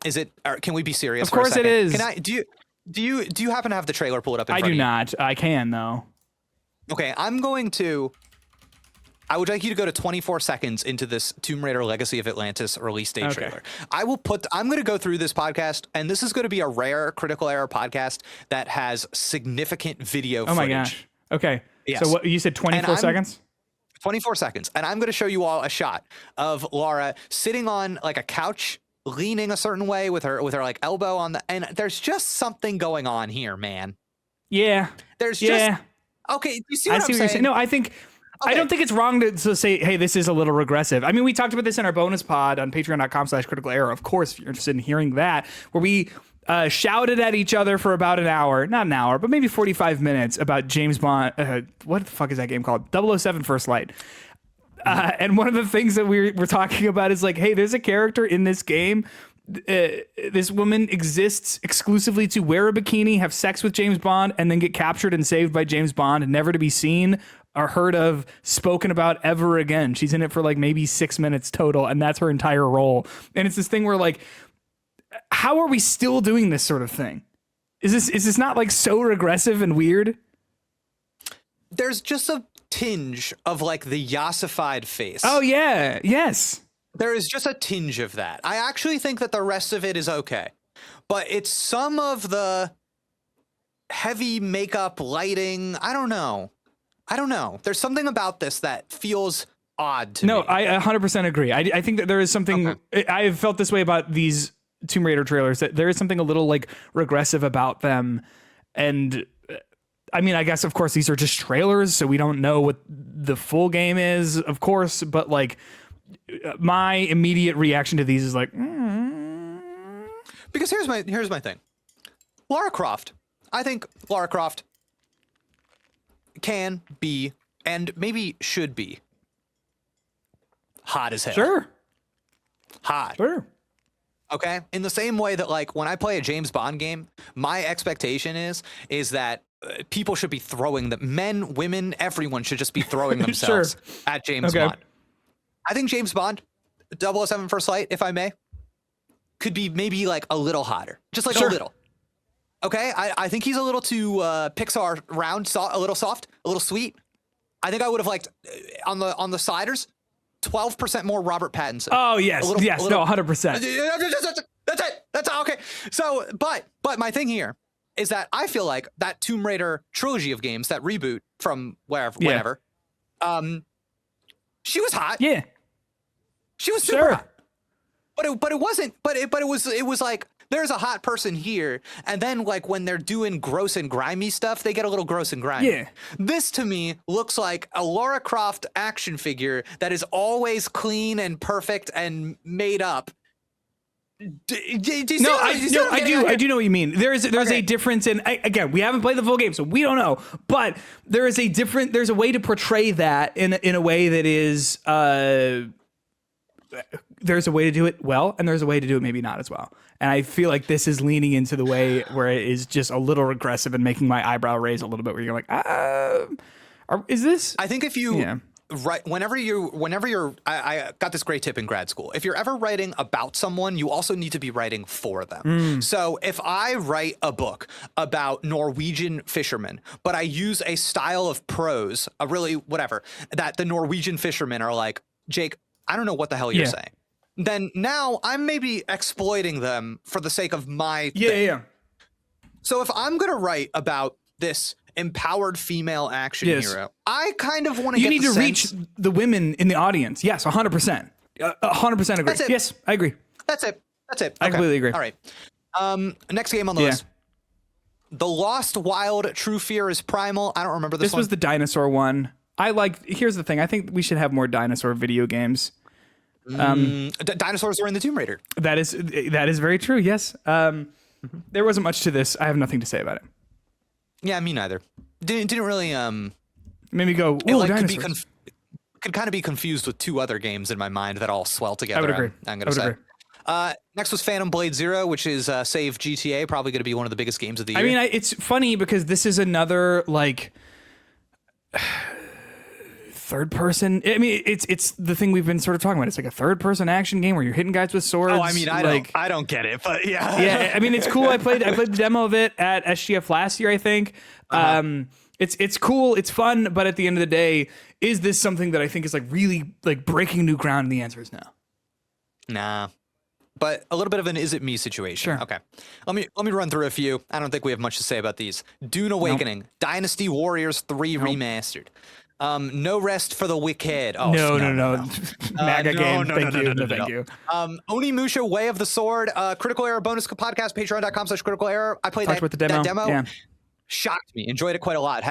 Is it? Or can we be serious? Of course it is. Can I? Do you happen to have the trailer pulled up? In front I do of you? not. I can though. Okay, I would like you to go to 24 seconds into this Tomb Raider Legacy of Atlantis release date trailer. I'm going to go through this podcast, and this is going to be a rare Critical Error podcast that has significant video footage. Oh my gosh. Okay. Yes. So what you said 24 seconds? 24 seconds. And I'm going to show you all a shot of Lara sitting on like a couch, leaning a certain way with her like elbow on and there's just something going on here, man. Yeah. There's just, okay. You see what I'm saying? No, I think, I don't think it's wrong to say, hey, this is a little regressive. I mean, we talked about this in our bonus pod on patreon.com/critical error. Of course, if you're interested in hearing that, where we shouted at each other for about an hour, not an hour, but maybe 45 minutes about James Bond. What the fuck is that game called? 007 First Light. And one of the things that we're talking about is like, hey, there's a character in this game. This woman exists exclusively to wear a bikini, have sex with James Bond, and then get captured and saved by James Bond and never to be seen or heard of, spoken about ever again. She's in it for like maybe 6 minutes total, and that's her entire role. And it's this thing where like, how are we still doing this sort of thing? Is this not like so regressive and weird? There's just a tinge of like the yassified face. Oh yeah, yes. There is just a tinge of that. I actually think that the rest of it is okay. But it's some of the heavy makeup, lighting, I don't know. There's something about this that feels odd to me. No, I 100% agree. I think that there is something, I've felt this way about these Tomb Raider trailers, that there is something a little like regressive about them. And I mean, I guess, of course, these are just trailers, so we don't know what the full game is, of course, but like my immediate reaction to these is like, Because here's my thing. Lara Croft. I think Lara Croft can be, and maybe should be, hot as hell. Sure. Hot. Sure. Okay? In the same way that, like, when I play a James Bond game, my expectation is that people should be throwing them. Men, women, everyone should just be throwing themselves at James Bond. I think James Bond, 007 First Light, if I may, could be maybe like a little hotter. Just like a little. Okay? I think he's a little too Pixar round, a little soft, a little sweet. I think I would have liked, on the sliders, 12% more Robert Pattinson. Oh, yes. No, 100%. That's it. That's okay. So, but my thing here is that I feel like that Tomb Raider trilogy of games, that reboot from wherever, she was hot. Yeah. She was super hot. But it wasn't. But it was like, there's a hot person here, and then like when they're doing gross and grimy stuff, they get a little gross and grimy. Yeah. This to me looks like a Lara Croft action figure that is always clean and perfect and made up. Do you see I do know what you mean. There's a difference in, again, we haven't played the full game, so we don't know, but there's a way to portray that in a way that is, there's a way to do it well, and there's a way to do it maybe not as well. And I feel like this is leaning into the way where it is just a little regressive and making my eyebrow raise a little bit, where you're like, is this? I think if you right, whenever you're, I got this great tip in grad school. If you're ever writing about someone, you also need to be writing for them. So if I write a book about Norwegian fishermen, but I use a style of prose, a really whatever, that the Norwegian fishermen are like, Jake, I don't know what the hell you're saying. Then now I'm maybe exploiting them for the sake of my thing. Yeah. So if I'm going to write about this empowered female action hero, I kind of want to You get need the to sense, reach the women in the audience. Yes, 100%. 100% agree. That's it. Yes, I agree. That's it. I completely agree. All right. Next game on the list. The Lost Wild True Fear is Primal. I don't remember this one. This was the dinosaur one. Here's the thing. I think we should have more dinosaur video games. Dinosaurs were in the Tomb Raider. That is very true. Yes. There wasn't much to this. I have nothing to say about it. Yeah, me neither. Didn't really Made me go, it ooh, like dinosaurs. could kind of be confused with two other games in my mind that all swell together. I would agree. I'm gonna say. Next was Phantom Blade Zero, which is save GTA, probably going to be one of the biggest games of the year. I mean, it's funny because this is another like third person. I mean, it's the thing we've been sort of talking about. It's like a third person action game where you're hitting guys with swords. Oh, I mean, I don't get it, but yeah. Yeah, I mean, it's cool. I played the demo of it at SGF last year, I think. It's cool, it's fun, but at the end of the day, is this something that I think is like really like breaking new ground? And the answer is no. Nah. But a little bit of an is it me situation. Sure. Okay. Let me run through a few. I don't think we have much to say about these. Dune Awakening, Dynasty Warriors 3 remastered. No Rest for the Wicked. Oh, No. No, MAGA game. no, Thank no, you. no, no, Thank no. you. Onimusha Way of the Sword, Critical Error bonus podcast, patreon.com/critical error. I played Talked about the demo. Yeah. Shocked me. Enjoyed it quite a lot.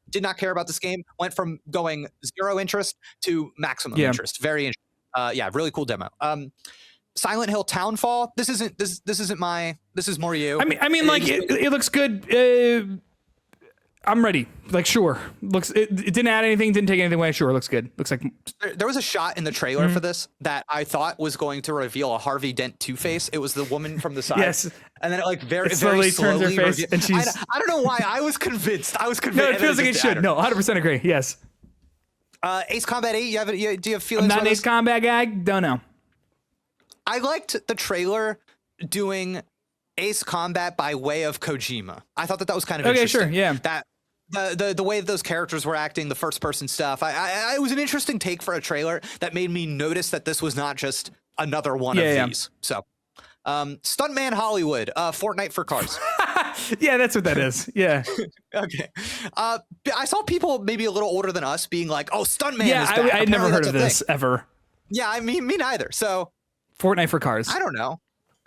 Did not care about this game. Went from going 0 interest to maximum interest. Very interesting. Really cool demo. Silent Hill Townfall. This isn't my. This is more you. I mean, like it looks good. I'm ready. Like, sure. It didn't add anything. Didn't take anything away. Sure, looks good. Looks like there was a shot in the trailer for this that I thought was going to reveal a Harvey Dent Two-Face. It was the woman from the side. Yes. And then it like very slowly turns her face, and she's. I don't know why I was convinced. No, it feels like it should. No, 100% agree. Yes. Ace Combat 8. Do you have feelings? I'm not about an Ace Combat guy. Don't know. I liked the trailer doing Ace Combat by way of Kojima. I thought that was kind of interesting. Sure, yeah. That the way those characters were acting, the first person stuff. It was an interesting take for a trailer that made me notice that this was not just another one of these. So, Stuntman Hollywood, Fortnite for cars. Yeah, that's what that is. Yeah. Okay. I saw people maybe a little older than us being like, "Oh, Stuntman is back." I'd never heard of this ever. Yeah, I mean, me neither. So. Fortnite for cars. I don't know.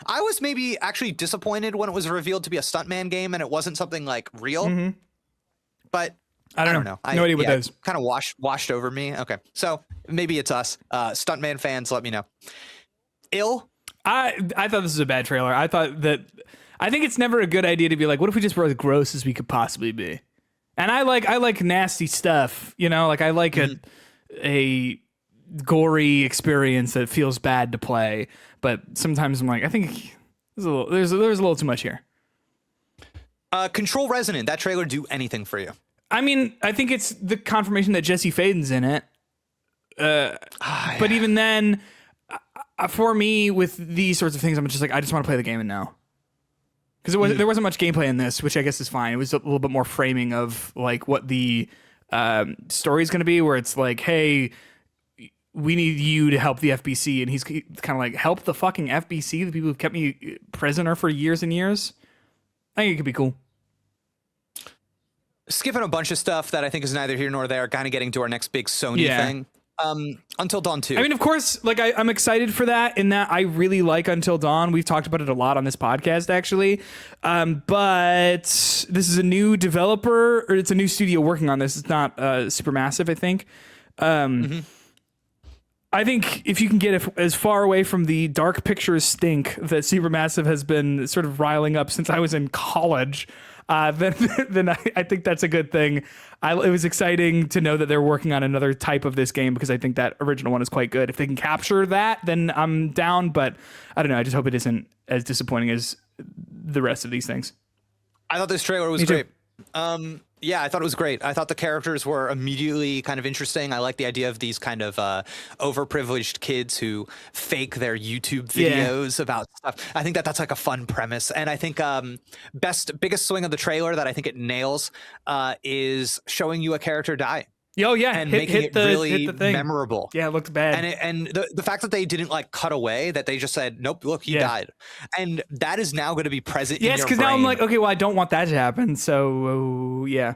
I was maybe actually disappointed when it was revealed to be a stuntman game and it wasn't something like real. But I don't know. No idea what that is. Kind of washed over me. Okay, so maybe it's us. Stuntman fans, let me know. Ill. I thought this was a bad trailer. I think it's never a good idea to be like, what if we just were as gross as we could possibly be? And I like nasty stuff. You know, like I like a gory experience that feels bad to play, but sometimes I'm like, I think there's a little too much here. Control Resonant, that trailer do anything for you? I mean, I think it's the confirmation that Jesse Faden's in it. But even then, for me, with these sorts of things, I'm just like, I just want to play the game and now. Because there wasn't much gameplay in this, which I guess is fine. It was a little bit more framing of like what the story is going to be, where it's like, hey, we need you to help the FBC, and he's kind of like, help the fucking FBC, the people who've kept me prisoner for years and years. I think it could be cool. Skipping a bunch of stuff that I think is neither here nor there, kind of getting to our next big Sony thing. Until Dawn 2. I mean, of course, like I'm excited for that, in that I really like Until Dawn. We've talked about it a lot on this podcast, actually. But this is a new developer, or it's a new studio working on this. It's not Supermassive, I think. I think if you can get as far away from the dark pictures stink that Supermassive has been sort of riling up since I was in college, then I think that's a good thing. It was exciting to know that they're working on another type of this game, because I think that original one is quite good. If they can capture that, then I'm down. But I don't know. I just hope it isn't as disappointing as the rest of these things. I thought this trailer was great. Yeah, I thought it was great. I thought the characters were immediately kind of interesting. I like the idea of these kind of overprivileged kids who fake their YouTube videos about stuff. I think that that's like a fun premise. And I think biggest swing of the trailer that I think it nails is showing you a character die. Oh yeah, and making it really memorable. Yeah, it looked bad. And the fact that they didn't like cut away, that they just said, "Nope, look, he died," and that is now going to be present. Yes, because now I'm like, okay, well, I don't want that to happen. So yeah,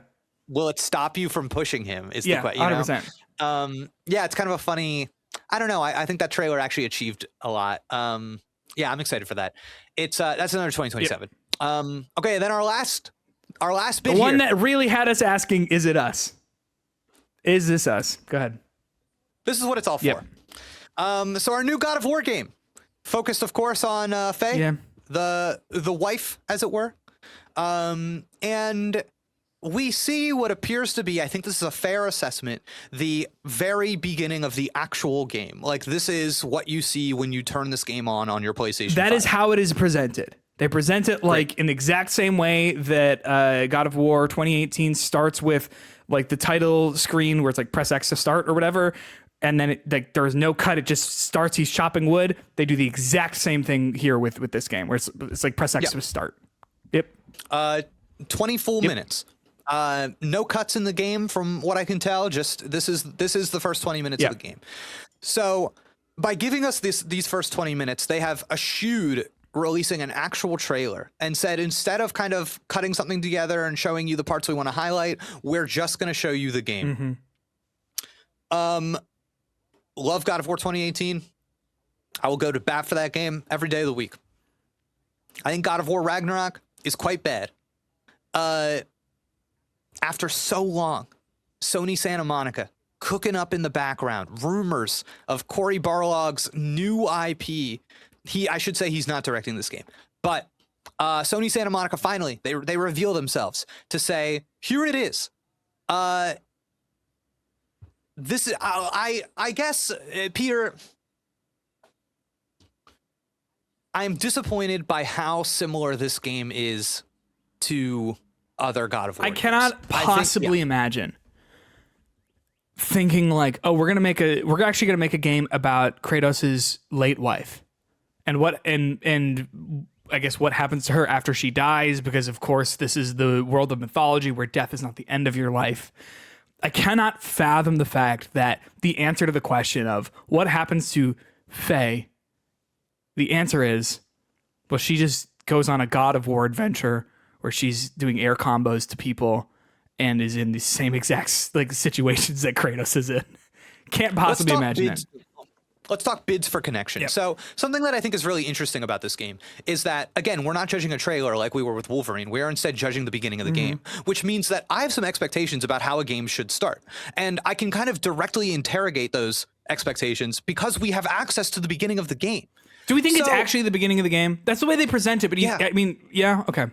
will it stop you from pushing him? Is the question. 100%. Yeah, it's kind of a funny. I don't know. I think that trailer actually achieved a lot. Yeah, I'm excited for that. It's that's another 2027. Yep. Okay, then our last bit. The one that really had us asking, is it us? Is this us? Go ahead. This is what it's all for. Yep. So our new God of War game, focused, of course, on Faye, the wife, as it were. And we see what appears to be, I think this is a fair assessment, the very beginning of the actual game. Like, this is what you see when you turn this game on your PlayStation 5. Is how it is presented. They present it like in the exact same way that God of War 2018 starts with like the title screen where it's like press X to start or whatever. And then there's no cut. It just starts. He's chopping wood. They do the exact same thing here with this game where it's like press X to start. Yep. 20 full minutes. No cuts in the game from what I can tell. Just this is the first 20 minutes of the game. So by giving us these first 20 minutes, they have eschewed releasing an actual trailer and said, instead of kind of cutting something together and showing you the parts we want to highlight, we're just going to show you the game. Love God of War 2018. I will go to bat for that game every day of the week. I think God of War Ragnarok is quite bad. After so long, Sony Santa Monica cooking up in the background rumors of Cory Barlog's new IP. I should say he's not directing this game, but Sony Santa Monica finally they reveal themselves to say, here it is. This is I guess Peter, I'm disappointed by how similar this game is to other God of War games. I cannot possibly imagine thinking like, oh, we're actually gonna make a game about Kratos's late wife. And I guess what happens to her after she dies, because of course this is the world of mythology where death is not the end of your life. I cannot fathom the fact that the answer to the question of what happens to Faye, the answer is, well, she just goes on a God of War adventure where she's doing air combos to people and is in the same exact like situations that Kratos is in. Can't possibly imagine it. Let's talk bids for connection. Yep. So something that I think is really interesting about this game is that, again, we're not judging a trailer like we were with Wolverine. We are instead judging the beginning of the game, which means that I have some expectations about how a game should start. And I can kind of directly interrogate those expectations because we have access to the beginning of the game. Do we think it's actually the beginning of the game? That's the way they present it, but okay.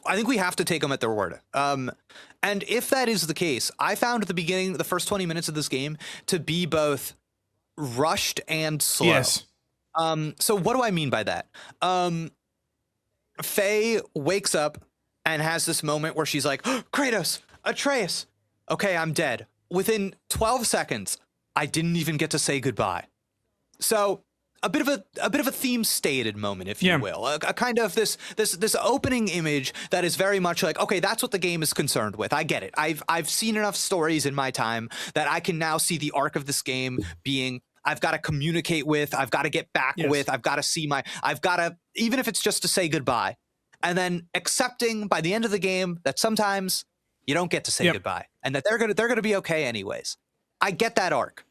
I think we have to take them at their word. And if that is the case, I found the first 20 minutes of this game to be both rushed and slow. Yes. So what do I mean by that? Faye wakes up and has this moment where she's like, oh, Kratos, Atreus, okay, I'm dead. Within 12 seconds, I didn't even get to say goodbye. So a bit of a theme stated moment, if you will, a kind of this opening image that is very much like, okay, that's what the game is concerned with. I get it. I've seen enough stories in my time that I can now see the arc of this game being, I've got to communicate with, I've got to get back with, I've got to see even if it's just to say goodbye, and then accepting by the end of the game that sometimes you don't get to say goodbye and that they're gonna be okay anyways. I get that arc.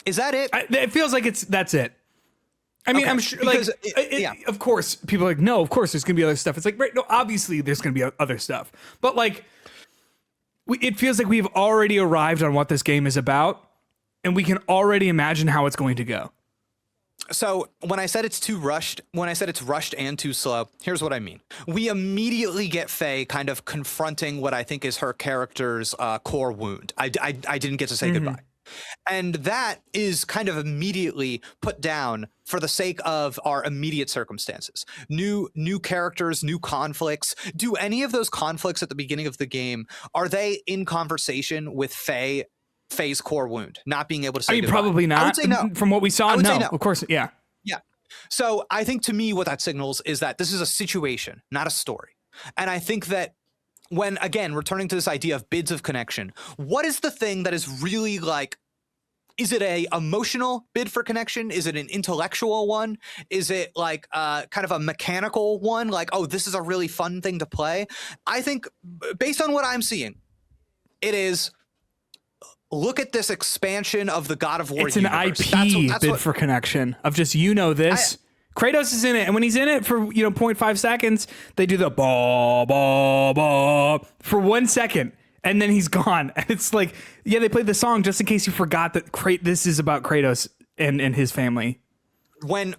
Is that it? It feels like that's it. I mean, I'm sure, because of course, people are like, no, of course there's going to be other stuff. It's like, right, no, obviously there's going to be other stuff. But like, it feels like we've already arrived on what this game is about, and we can already imagine how it's going to go. So when I said it's rushed and too slow, here's what I mean. We immediately get Faye kind of confronting what I think is her character's core wound. I didn't get to say goodbye. And that is kind of immediately put down for the sake of our immediate circumstances. New characters, new conflicts. Do any of those conflicts at the beginning of the game, are they in conversation with Faye's core wound, not being able to say goodbye? Probably not. I would say no. From what we saw, say no. no. Of course, yeah. Yeah. So I think to me what that signals is that this is a situation, not a story. And I think that when, again, returning to this idea of bids of connection, what is the thing that is really like, is it a emotional bid for connection? Is it an intellectual one? Is it like kind of a mechanical one? Like, oh, this is a really fun thing to play. I think based on what I'm seeing, it is, look at this expansion of the God of War It's an universe. IP bid for connection of just, this. Kratos is in it, and when he's in it for 0.5 seconds, they do the ba ba ba for 1 second, and then he's gone. And it's like, yeah, they played the song just in case you forgot that this is about Kratos and his family. When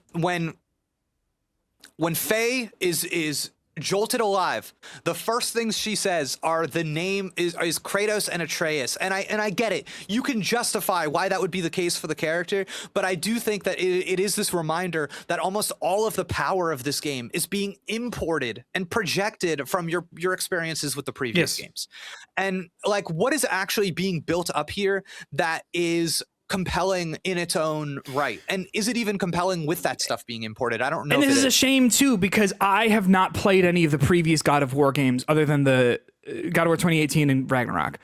Faye is jolted alive, the first things she says are the name is Kratos and Atreus, and I get it. You can justify why that would be the case for the character, but I do think that it is this reminder that almost all of the power of this game is being imported and projected from your experiences with the previous games. And like, what is actually being built up here that is compelling in its own right, and is it even compelling with that stuff being imported? I don't know. And this is a shame too, because I have not played any of the previous God of War games other than the God of War 2018 and Ragnarok.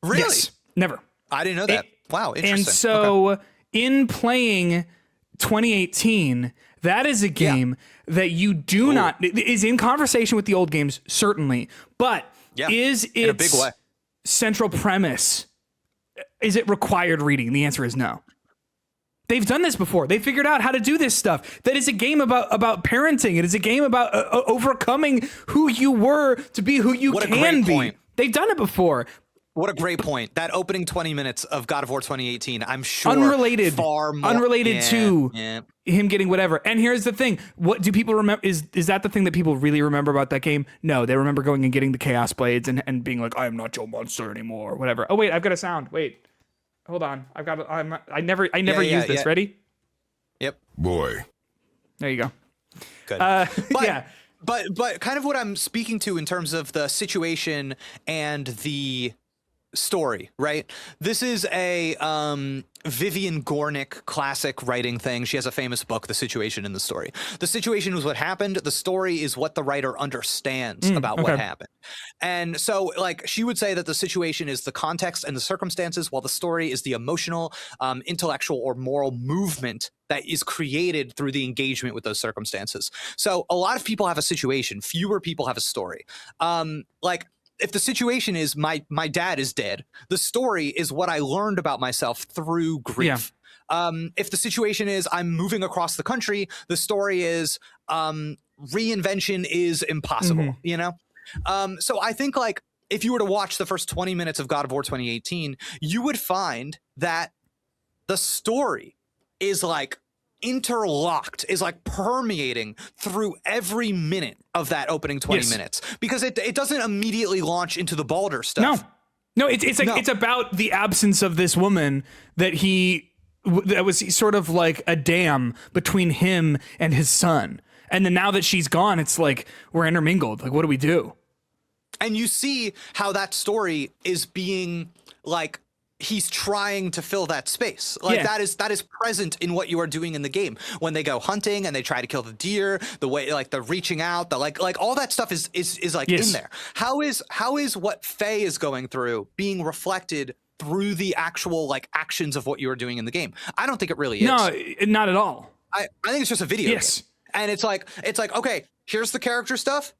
Really? Yes, never. I didn't know that. Wow, interesting. And so in playing 2018, that is a game that you do not is in conversation with the old games, certainly, but is its in a big way central premise, is it required reading? The answer is no. They've done this before. They figured out how to do this stuff. That is a game about parenting. It is a game about overcoming who you were to be who you can be. Point. They've done it before. What a great point. That opening 20 minutes of God of War 2018, I'm sure unrelated to him getting whatever. And here's the thing. What do people remember? Is that the thing that people really remember about that game? No, they remember going and getting the Chaos Blades and being like, I am not your monster anymore, or whatever. Oh wait, I've got a sound. Wait. Hold on. I never used this. Ready? Yep. Boy. There you go. Good. Yeah. But kind of what I'm speaking to in terms of the situation and the story, right? This is a Vivian Gornick classic writing thing. She has a famous book, The Situation in the Story. The situation was what happened. The story is what the writer understands about what happened. And so like she would say that the situation is the context and the circumstances, while the story is the emotional, intellectual or moral movement that is created through the engagement with those circumstances. So a lot of people have a situation, fewer people have a story. Like if the situation is my dad is dead, the story is what I learned about myself through grief. Yeah. If the situation is I'm moving across the country, the story is reinvention is impossible, you know? So I think like if you were to watch the first 20 minutes of God of War 2018, you would find that the story is like interlocked, is like permeating through every minute of that opening 20 minutes, because it doesn't immediately launch into the Baldur stuff. No, it's like it's about the absence of this woman that was sort of like a dam between him and his son. And then now that she's gone, it's like we're intermingled. Like, what do we do? And you see how that story is being like, he's trying to fill that space. Like that is present in what you are doing in the game. When they go hunting and they try to kill the deer, the way like the reaching out, the like all that stuff is like in there. How is what Faye is going through being reflected through the actual like actions of what you are doing in the game? I don't think it really is. No, not at all. I think it's just a video game. And it's like, okay, here's the character stuff,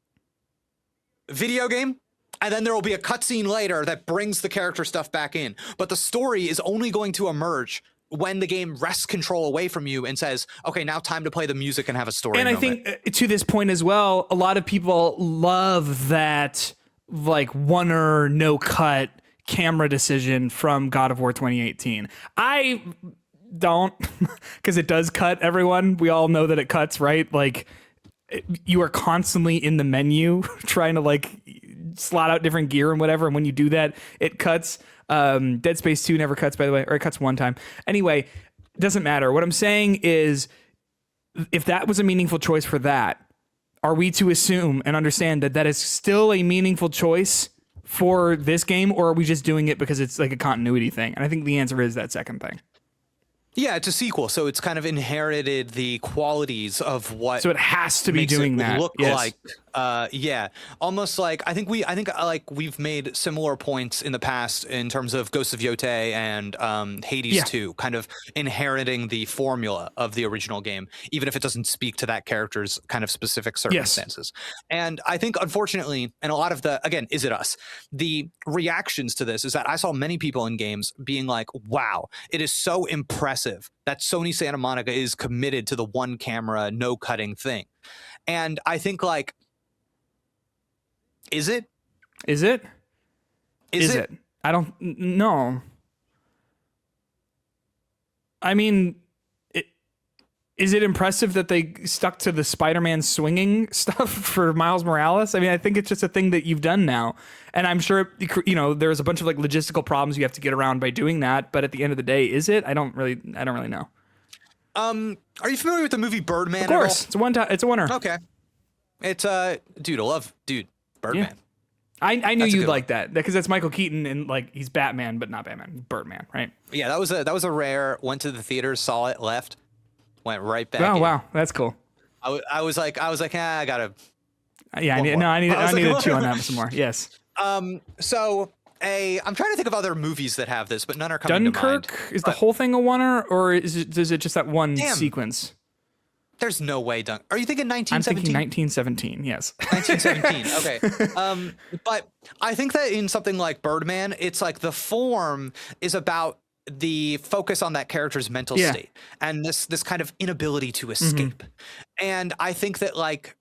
video game, and then there will be a cutscene later that brings the character stuff back in. But the story is only going to emerge when the game wrests control away from you and says, okay, now time to play the music and have a story. And I think to this point as well, a lot of people love that like one or no cut camera decision from God of War 2018. I don't, because it does cut, everyone. We all know that it cuts, right? Like you are constantly in the menu trying to like slot out different gear and whatever, and when you do that, it cuts. Dead Space 2 never cuts, by the way, or it cuts one time. Anyway, doesn't matter. What I'm saying is, if that was a meaningful choice for that, are we to assume and understand that that is still a meaningful choice for this game, or are we just doing it because it's like a continuity thing? And I think the answer is that second thing. Yeah, it's a sequel, so it's kind of inherited the qualities of what. So it has to be makes doing it that. look Yes. like, yeah, almost like I think like we've made similar points in the past in terms of Ghosts of Yote and Hades 2, kind of inheriting the formula of the original game, even if it doesn't speak to that character's kind of specific circumstances. And I think, unfortunately, and a lot of the, again, is it us? The reactions to this is that I saw many people in games being like, "Wow, it is so impressive that Sony Santa Monica is committed to the one camera, no cutting thing." And I think, like, is it? Is it? Is it? I don't know. I mean, is it impressive that they stuck to the Spider-Man swinging stuff for Miles Morales? I mean, I think it's just a thing that you've done now. And I'm sure, you know, there's a bunch of like logistical problems you have to get around by doing that. But at the end of the day, is it? I don't really know. Are you familiar with the movie Birdman? Of course. It's a winner. Okay. It's Birdman. Yeah. I knew That's a you'd good like that because that's Michael Keaton and like he's Batman, but not Batman. Birdman, right? Yeah, that was a rare. Went to the theaters, saw it, left, went right back. Oh in. wow, that's cool. I was like, I gotta. Yeah, I need to chew on that some more. Yes. I'm trying to think of other movies that have this, but none are coming to mind. Dunkirk, is the whole thing a oneer, or is it just that one sequence? There's no way Are you thinking I'm 1917? thinking 1917. Yes. 1917. Okay. But I think that in something like Birdman, it's like the form is about the focus on that character's mental state and this kind of inability to escape. And I think that like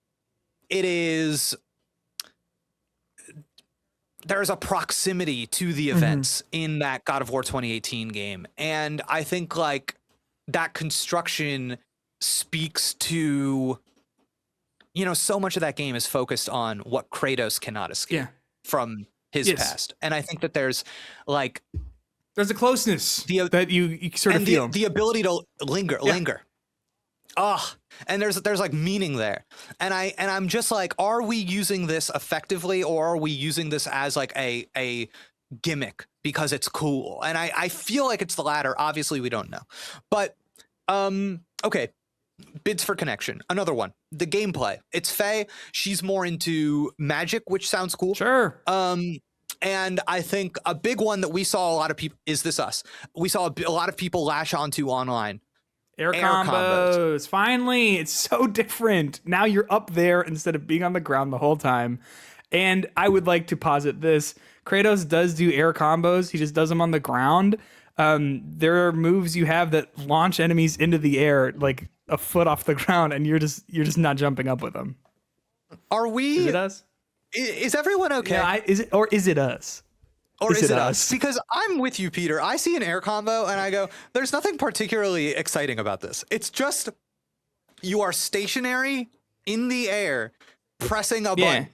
there's a proximity to the events in that God of War 2018 game. And I think like that construction speaks to, you know, so much of that game is focused on what Kratos cannot escape from his past. And I think that there's a closeness that you sort of feel. The ability to linger. And there's like meaning there. And I'm just like, are we using this effectively, or are we using this as like a gimmick because it's cool? And I feel like it's the latter. Obviously we don't know. But okay. Bids for Connection. Another one. The gameplay. It's Faye. She's more into magic, which sounds cool. Sure. And I think a big one that we saw a lot of people is This Us. We saw a lot of people lash onto online. Air combos. Finally, it's so different. Now you're up there instead of being on the ground the whole time. And I would like to posit this. Kratos does do air combos. He just does them on the ground. There are moves you have that launch enemies into the air like a foot off the ground, and you're just not jumping up with them. Are we? Is it us? Is everyone okay? Yeah, is it us? Or is it us? Because I'm with you, Peter. I see an air combo and I go, there's nothing particularly exciting about this. It's just you are stationary in the air pressing a button.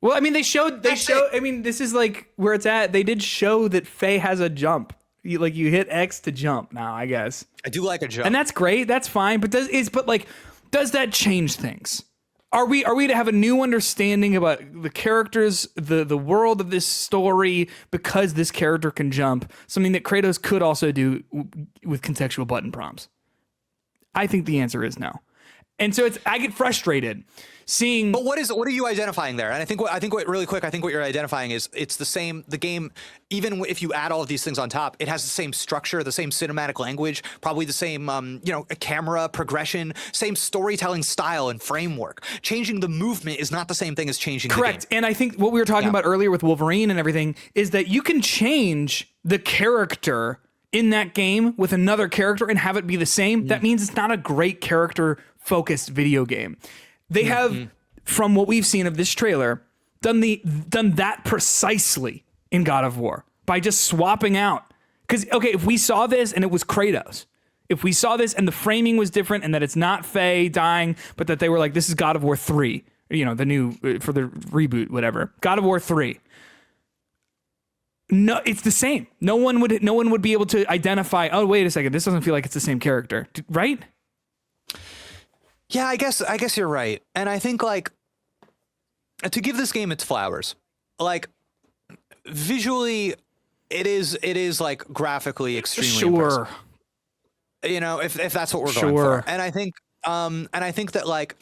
Well, I mean, they showed, I mean, this is like where it's at. They did show that Faye has a jump. You hit X to jump now, I guess. I do like a jump. And that's great. That's fine. But does that change things? Are we to have a new understanding about the characters, the world of this story because this character can jump? Something that Kratos could also do with contextual button prompts. I think the answer is no. And so I get frustrated seeing. But what are you identifying there? And I think what you're identifying is it's the game, even if you add all of these things on top, it has the same structure, the same cinematic language, probably the same, camera progression, same storytelling style and framework. Changing the movement is not the same thing as changing the game. And I think what we were talking about earlier with Wolverine and everything is that you can change the character in that game with another character and have it be the same. That means it's not a great character focused video game. They have, from what we've seen of this trailer, done that precisely in God of War by just swapping out. Because, okay, if we saw this and it was Kratos, if we saw this and the framing was different and that it's not Faye dying, but that they were like, this is God of War 3, the new, for the reboot, whatever. God of War 3. No, it's the same. No one would be able to identify, oh, wait a second, this doesn't feel like it's the same character, right? Yeah, I guess you're right. And I think like to give this game its flowers, like visually it is like graphically extremely impressive. You know, if that's what we're going for. And I think that like,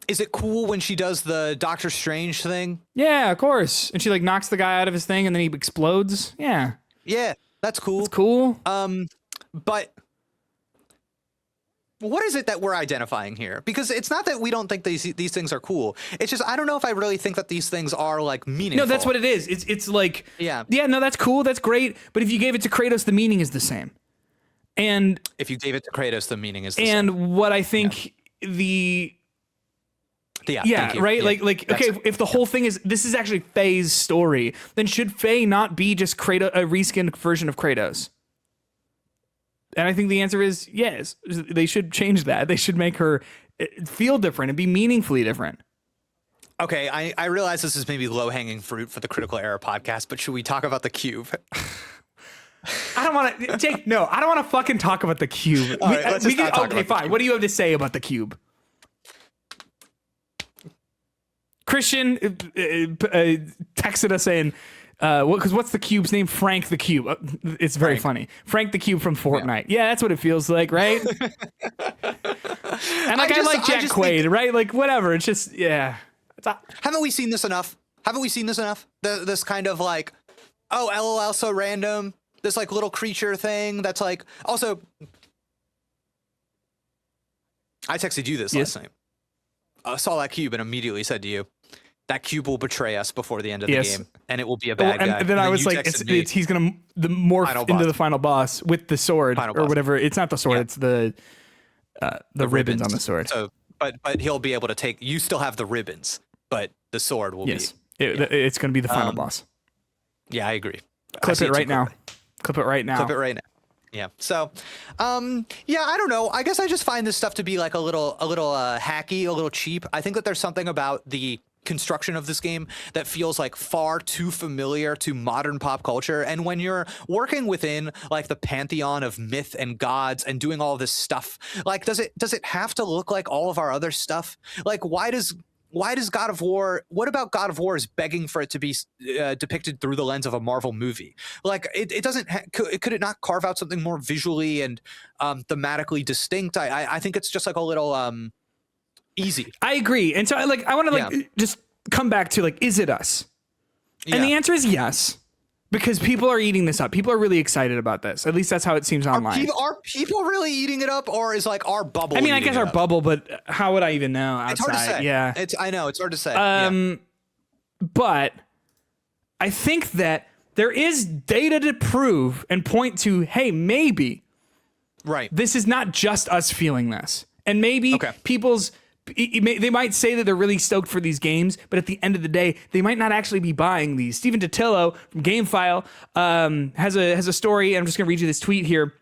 is it cool when she does the Doctor Strange thing? Yeah, of course. And she like knocks the guy out of his thing and then he explodes. Yeah. Yeah, that's cool. It's cool. But what is it that we're identifying here? Because it's not that we don't think these things are cool. It's just I don't know if I really think that these things are like meaningful. No, that's what it is. It's like yeah, no, that's cool, that's great. But if you gave it to Kratos, the meaning is the same. And if you gave it to Kratos, the meaning is the same. And what I think yeah, right? Yeah, like okay, if the whole thing is this is actually Faye's story, then should Faye not be just Kratos, a reskinned version of Kratos? And I think the answer is yes. They should change that. They should make her feel different and be meaningfully different. Okay, I realize this is maybe low-hanging fruit for the Critical Error podcast, but should we talk about the cube? I don't want to, Jake. No, I don't want to fucking talk about the cube. All right, let's just not talk about fine. What do you have to say about the cube? Christian texted us saying, because what's the cube's name? Frank the Cube. It's very funny. Frank the Cube from Fortnite. Yeah, that's what it feels like, right? And like I like Jack Quaid, right? Like whatever. It's just Haven't we seen this enough? This kind of like, oh, LOL, so random. This like little creature thing that's like also. I texted you this last night. I saw that cube and immediately said to you, that cube will betray us before the end of the game, and it will be a bad guy. And then I was like, he's gonna morph into the final boss with the sword or whatever. It's not the sword; it's the ribbons on the sword. So, but he'll be able to take. You still have the ribbons, but the sword will be. It's gonna be the final boss. Yeah, I agree. Clip it right now. Clip it right now. Yeah. So, yeah, I don't know. I guess I just find this stuff to be like a little hacky, a little cheap. I think that there's something about the construction of this game that feels like far too familiar to modern pop culture. And when you're working within like the pantheon of myth and gods and doing all this stuff, like, does it have to look like all of our other stuff? Like, why does God of War, what about God of War is begging for it to be depicted through the lens of a Marvel movie? Like, it doesn't, could it not carve out something more visually and thematically distinct? I think it's just like a little easy. I agree. And so I want to just come back to like, is it us? Yeah. And the answer is yes. Because people are eating this up. People are really excited about this. At least that's how it seems online. Are people really eating it up, or is like our bubble? I mean, I guess our bubble, but how would I even know outside? It's hard to say. Yeah, I know it's hard to say. But I think that there is data to prove and point to, hey, maybe this is not just us feeling this, and maybe they might say that they're really stoked for these games, but at the end of the day, they might not actually be buying these. Stephen Totillo from GameFile has a story. I'm just going to read you this tweet here.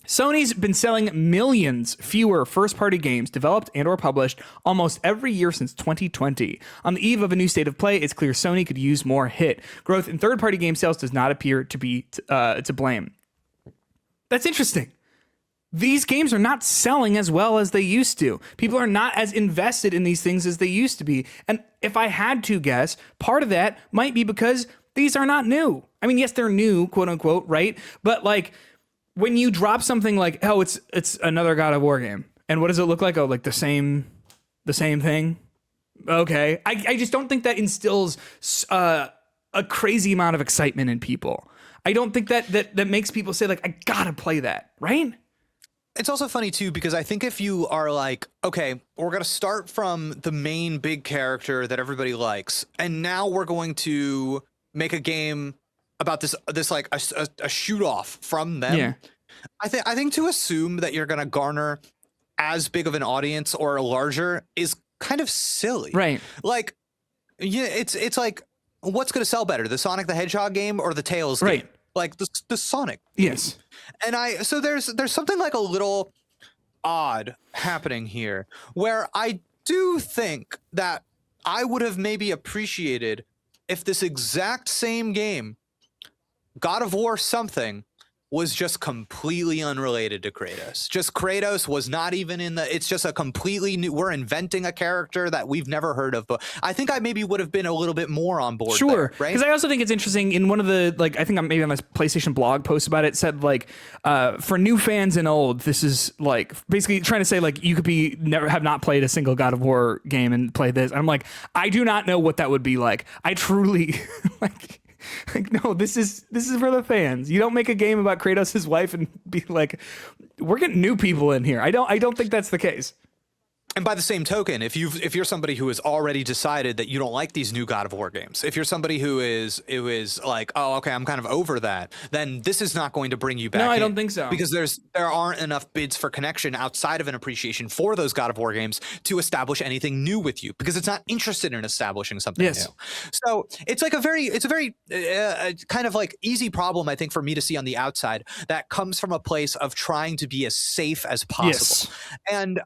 Sony's been selling millions fewer first-party games developed and or published almost every year since 2020. On the eve of a new state of play, it's clear Sony could use more hit. Growth in third-party game sales does not appear to be to blame. That's interesting. These games are not selling as well as they used to. People are not as invested in these things as they used to be. And if I had to guess, part of that might be because these are not new. I mean, yes, they're new, quote unquote, right? But like when you drop something like, oh, it's another God of War game. And what does it look like? Oh, like the same thing. Okay. I just don't think that instills a crazy amount of excitement in people. I don't think that makes people say like, I gotta play that, right? It's also funny, too, because I think if you are like, okay, we're going to start from the main big character that everybody likes, and now we're going to make a game about this like a shoot off from them. Yeah. I think to assume that you're going to garner as big of an audience or larger is kind of silly. Right. Like, yeah, it's like, what's going to sell better, the Sonic the Hedgehog game or the Tails game? Like the Sonic. Yes. And so there's something like a little odd happening here where I do think that I would have maybe appreciated if this exact same game God of War something was just completely unrelated to Kratos. Just Kratos was not even in the, it's just a completely new, we're inventing a character that we've never heard of. But I think I maybe would have been a little bit more on board. Sure. There, right? Because I also think it's interesting in one of the, like, I think I'm maybe on this PlayStation blog post about it, said like, for new fans and old, this is like basically trying to say like, you could be never have not played a single God of War game and play this. And I'm like, I do not know what that would be like. I truly like, no, this is for the fans. You don't make a game about Kratos' wife and be like, we're getting new people in here. I don't think that's the case. And by the same token, if you're somebody who has already decided that you don't like these new God of War games, if you're somebody who is like, oh, okay, I'm kind of over that, then this is not going to bring you back. No, I don't think so. Because there aren't enough bids for connection outside of an appreciation for those God of War games to establish anything new with you, because it's not interested in establishing something new. So it's like a very kind of like easy problem, I think, for me to see on the outside that comes from a place of trying to be as safe as possible. And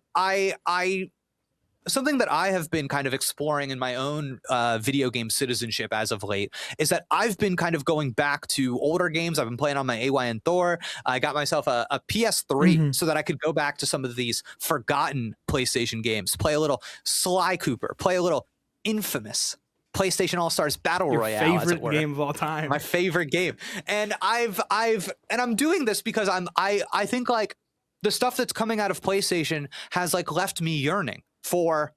something that I have been kind of exploring in my own video game citizenship as of late is that I've been kind of going back to older games. I've been playing on my AYN Thor. I got myself a PS3 so that I could go back to some of these forgotten PlayStation games, play a little Sly Cooper, play a little Infamous, PlayStation All-Stars Battle Royale, favorite game of all time. My favorite game. And I'm doing this because I think like the stuff that's coming out of PlayStation has like left me yearning for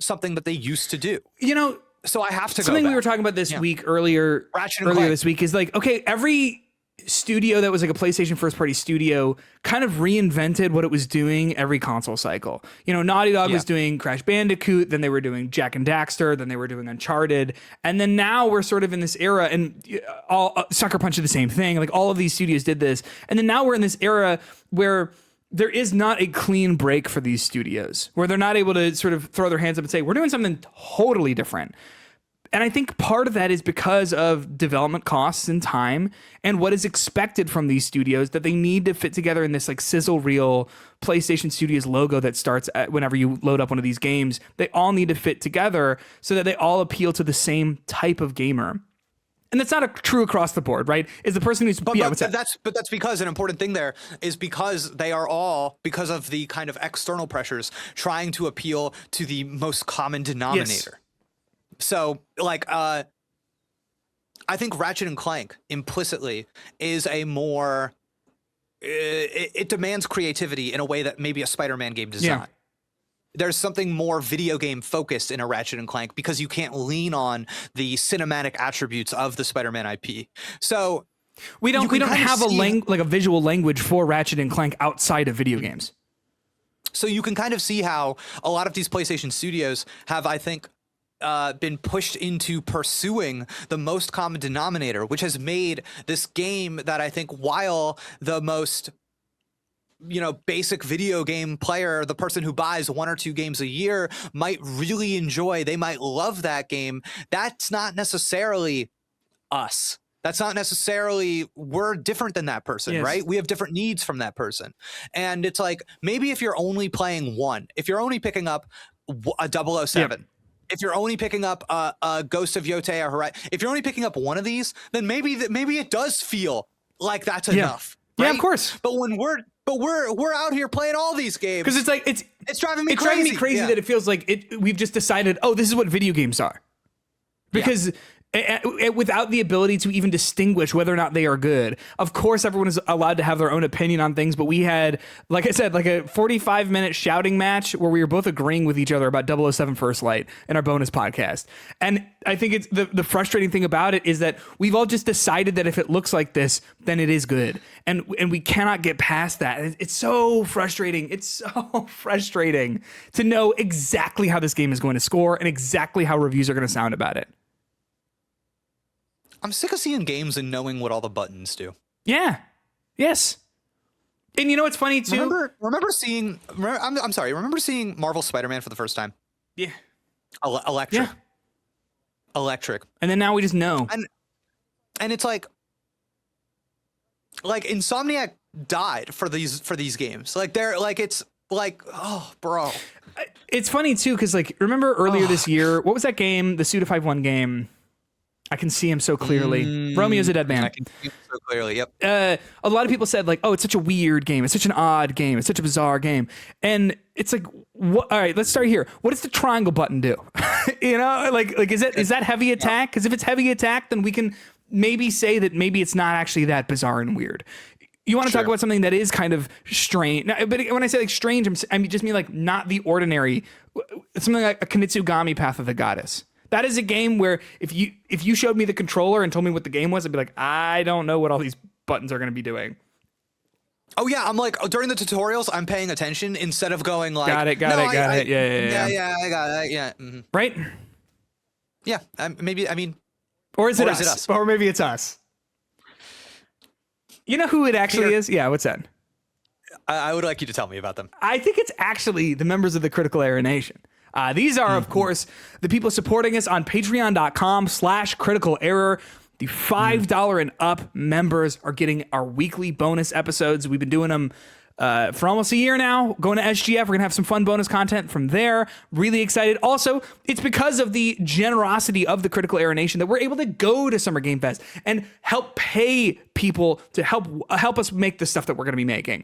something that they used to do. You know, so I have to something go back. We were talking about this week earlier this week is like, okay, every studio that was like a PlayStation first party studio kind of reinvented what it was doing every console cycle. You know, Naughty Dog was doing Crash Bandicoot, then they were doing Jack and Daxter, then they were doing Uncharted, and then now we're sort of in this era, and all Sucker Punch did the same thing. Like all of these studios did this, and then now we're in this era where there is not a clean break for these studios, where they're not able to sort of throw their hands up and say, we're doing something totally different. And I think part of that is because of development costs and time and what is expected from these studios, that they need to fit together in this like sizzle reel PlayStation Studios logo that starts whenever you load up one of these games. They all need to fit together so that they all appeal to the same type of gamer. And that's not true across the board, right? Is the person who's that's because an important thing there is because they are all, because of the kind of external pressures, trying to appeal to the most common denominator. So like I think Ratchet and Clank implicitly is a more it demands creativity in a way that maybe a Spider-Man game does not. There's something more video game focused in a Ratchet and Clank because you can't lean on the cinematic attributes of the Spider-Man IP. So we don't have a visual language for Ratchet and Clank outside of video games. So you can kind of see how a lot of these PlayStation studios have, I think, been pushed into pursuing the most common denominator, which has made this game that I think, while the most basic video game player, the person who buys 1 or 2 games a year, might really enjoy, they might love that game, that's not necessarily us. That's not necessarily, we're different than that person, right? We have different needs from that person. And it's like, maybe if you're only playing one, if you're only picking up a 007, if you're only picking up a Ghost of Yotei or Horizon, if you're only picking up one of these, then maybe it does feel like that's enough. Right? Yeah, of course. But when we're out here playing all these games, because it's like it's driving me crazy. Driving me crazy that it feels like we've just decided, oh, this is what video games are, because without the ability to even distinguish whether or not they are good. Of course, everyone is allowed to have their own opinion on things, but we had, like I said, like a 45-minute shouting match where we were both agreeing with each other about 007 First Light in our bonus podcast. And I think it's the frustrating thing about it is that we've all just decided that if it looks like this, then it is good. And we cannot get past that. It's so frustrating. It's so frustrating to know exactly how this game is going to score and exactly how reviews are going to sound about it. I'm sick of seeing games and knowing what all the buttons do. Yeah. Yes. And you know what's funny too? Remember seeing Marvel Spider-Man for the first time? Yeah. Electric. Yeah. Electric. And then now we just know. And it's like Insomniac died for these games. Like they're like, it's like, oh, bro. It's funny too, because like, remember earlier this year, what was that game? The Suda 5-1 game. I can see him so clearly. Romeo's a dead man. I can see him so clearly. Yep. A lot of people said like, oh, it's such a weird game. It's such an odd game. It's such a bizarre game. And it's like, what? All right, let's start here. What does the triangle button do? You know, like is that heavy attack? Because if it's heavy attack, then we can maybe say that maybe it's not actually that bizarre and weird. You want to talk about something that is kind of strange. Now, but when I say like strange, I just mean like not the ordinary. Something like a Kunitsugami Path of the Goddess. That is a game where if you showed me the controller and told me what the game was, I'd be like, I don't know what all these buttons are going to be doing. Oh yeah, I'm like during the tutorials, I'm paying attention instead of going like, got it. Yeah. I got it. Yeah. Mm-hmm. Right? Yeah. Maybe. I mean, or is it us? Or maybe it's us. You know who it actually is? Yeah. What's that? I would like you to tell me about them. I think it's actually the members of the Critical Error Nation. These are, of course, the people supporting us on patreon.com/critical error. The $5 and up members are getting our weekly bonus episodes. We've been doing them for almost a year now. Going to SGF, we're going to have some fun bonus content from there. Really excited. Also, it's because of the generosity of the Critical Error Nation that we're able to go to Summer Game Fest and help pay people to help us make the stuff that we're going to be making.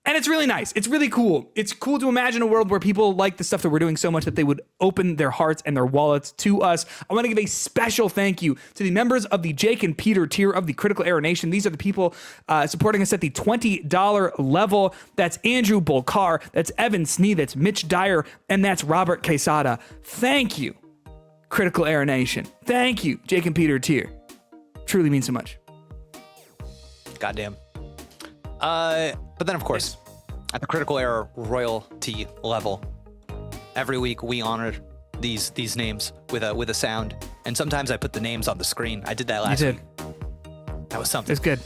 And it's really nice. It's really cool. It's cool to imagine a world where people like the stuff that we're doing so much that they would open their hearts and their wallets to us. I want to give a special thank you to the members of the Jake and Peter tier of the Critical Error Nation. These are the people supporting us at the $20 level. That's Andrew Bolkar, that's Evan Snee, that's Mitch Dyer, and that's Robert Quesada. Thank you, Critical Error Nation. Thank you, Jake and Peter tier. Truly means so much. Goddamn. But then, of course, at the Critical Error royalty level, every week we honor these names with a sound, and sometimes I put the names on the screen. I did that last week. That was something. It's good.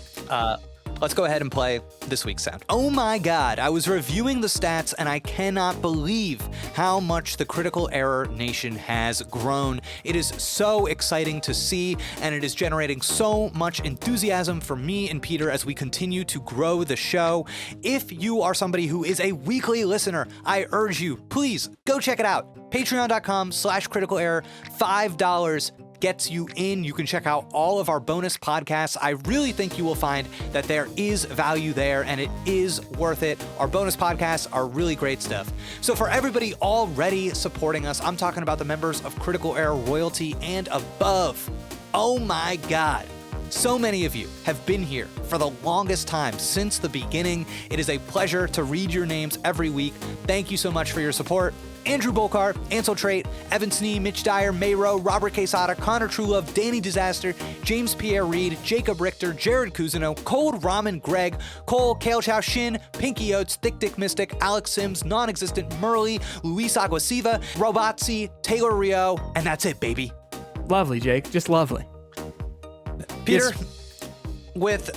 Let's go ahead and play this week's sound. Oh my God, I was reviewing the stats and I cannot believe how much the Critical Error Nation has grown. It is so exciting to see, and it is generating so much enthusiasm for me and Peter as we continue to grow the show. If you are somebody who is a weekly listener, I urge you, please go check it out. Patreon.com/critical error, $5 gets you in. You can check out all of our bonus podcasts. I really think you will find that there is value there and it is worth it. Our bonus podcasts are really great stuff. So for everybody already supporting us, I'm talking about the members of Critical Error Royalty and above. Oh my God. So many of you have been here for the longest time since the beginning. It is a pleasure to read your names every week. Thank you so much for your support. Andrew Bolkar, Ansel Trait, Evan Snee, Mitch Dyer, Mayro, Robert Quesada, Connor Truelove, Danny Disaster, James Pierre Reed, Jacob Richter, Jared Cousineau, Cold Ramen Greg, Cole, Kale Chow Shin, Pinky Oats, Thick Dick Mystic, Alex Sims, Non-Existent Murley, Luis Aguasiva, Robotzi, Taylor Rio, and that's it, baby. Lovely, Jake. Just lovely. Peter, with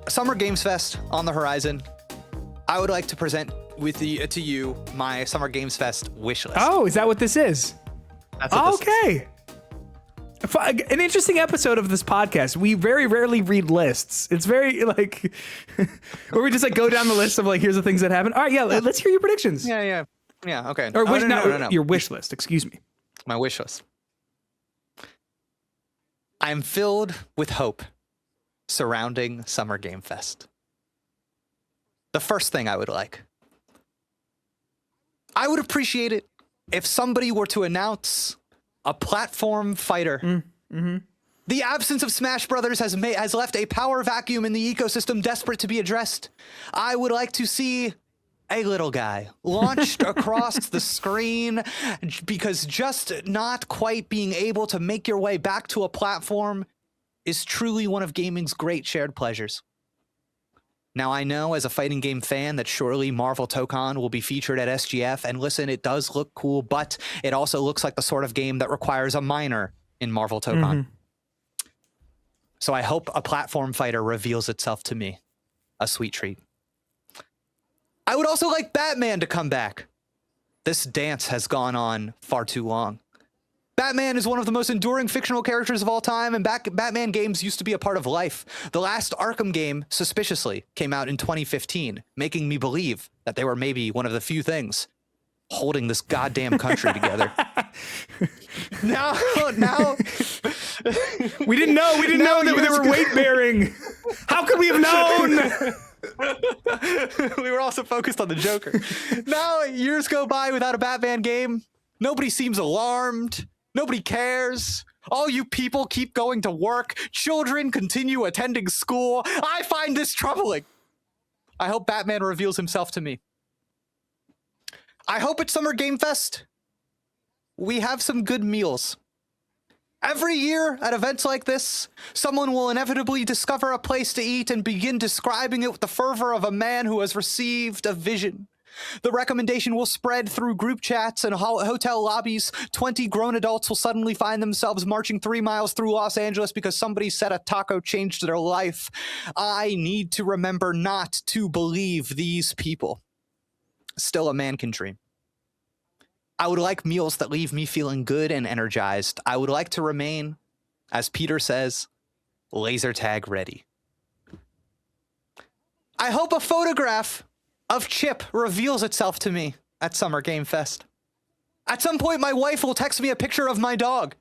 Summer Games Fest on the horizon, I would like to present to you my Summer Games Fest wish list. Oh, is that what this is? That's what okay. An interesting episode of this podcast. We very rarely read lists. It's very like, where we just like go down the list of like, here's the things that happen. All right, yeah, let's hear your predictions. Yeah, okay. Or your wish list, excuse me. My wish list. I am filled with hope surrounding Summer Game Fest. The first thing I would like, I would appreciate it if somebody were to announce a platform fighter. The absence of Smash Brothers has left a power vacuum in the ecosystem desperate to be addressed. I would like to see a little guy launched across the screen, because just not quite being able to make your way back to a platform is truly one of gaming's great shared pleasures. Now, I know as a fighting game fan that surely Marvel Tokon will be featured at SGF, and listen, it does look cool, but it also looks like the sort of game that requires a minor in Marvel Tokon. So I hope a platform fighter reveals itself to me. A sweet treat. I would also like Batman to come back. This dance has gone on far too long. Batman is one of the most enduring fictional characters of all time, and Batman games used to be a part of life. The last Arkham game, suspiciously, came out in 2015, making me believe that they were maybe one of the few things holding this goddamn country together. Now, We didn't know. We didn't know that they were weight bearing. How could we have known? We were also focused on the Joker. Now years go by without a Batman game. Nobody seems alarmed. Nobody cares. All you people keep going to work. Children continue attending school. I find this troubling. I hope Batman reveals himself to me. I hope at Summer Game Fest, we have some good meals. Every year at events like this, someone will inevitably discover a place to eat and begin describing it with the fervor of a man who has received a vision. The recommendation will spread through group chats and hotel lobbies. 20 grown adults will suddenly find themselves marching 3 miles through Los Angeles because somebody said a taco changed their life. I need to remember not to believe these people. Still, a man can dream. I would like meals that leave me feeling good and energized. I would like to remain, as Peter says, laser tag ready. I hope a photograph of Chip reveals itself to me at Summer Game Fest. At some point, my wife will text me a picture of my dog.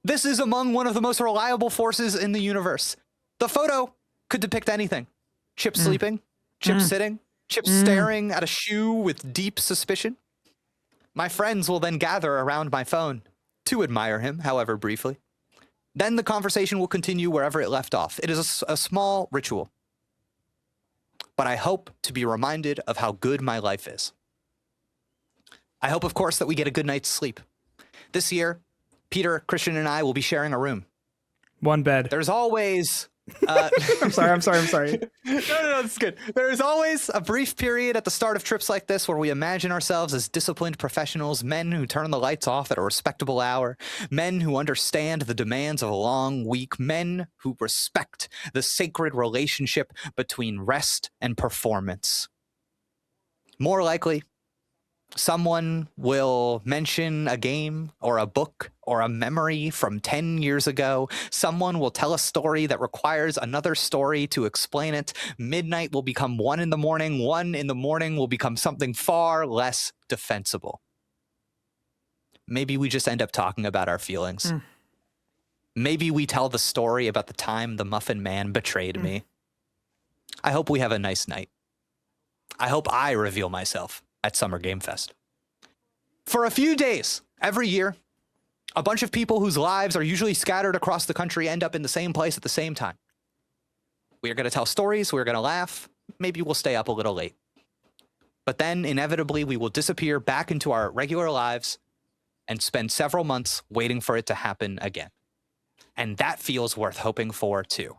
This is among one of the most reliable forces in the universe. The photo could depict anything. Chip sleeping, Chip sitting, Chip staring at a shoe with deep suspicion. My friends will then gather around my phone to admire him, however briefly. Then the conversation will continue wherever it left off. It is a small ritual. But I hope to be reminded of how good my life is. I hope, of course, that we get a good night's sleep. This year, Peter, Christian, and I will be sharing a room. One bed. There's always... I'm sorry. No, it's good. There is always a brief period at the start of trips like this where we imagine ourselves as disciplined professionals, men who turn the lights off at a respectable hour, men who understand the demands of a long week, men who respect the sacred relationship between rest and performance. More likely, someone will mention a game or a book or a memory from 10 years ago. Someone will tell a story that requires another story to explain it. Midnight will become 1 in the morning. 1 in the morning will become something far less defensible. Maybe we just end up talking about our feelings. Maybe we tell the story about the time the Muffin Man betrayed me. I hope we have a nice night. I hope I reveal myself at Summer Game Fest. For a few days every year, a bunch of people whose lives are usually scattered across the country end up in the same place at the same time. We are going to tell stories, we're going to laugh, maybe we'll stay up a little late. But then inevitably we will disappear back into our regular lives and spend several months waiting for it to happen again. And that feels worth hoping for too.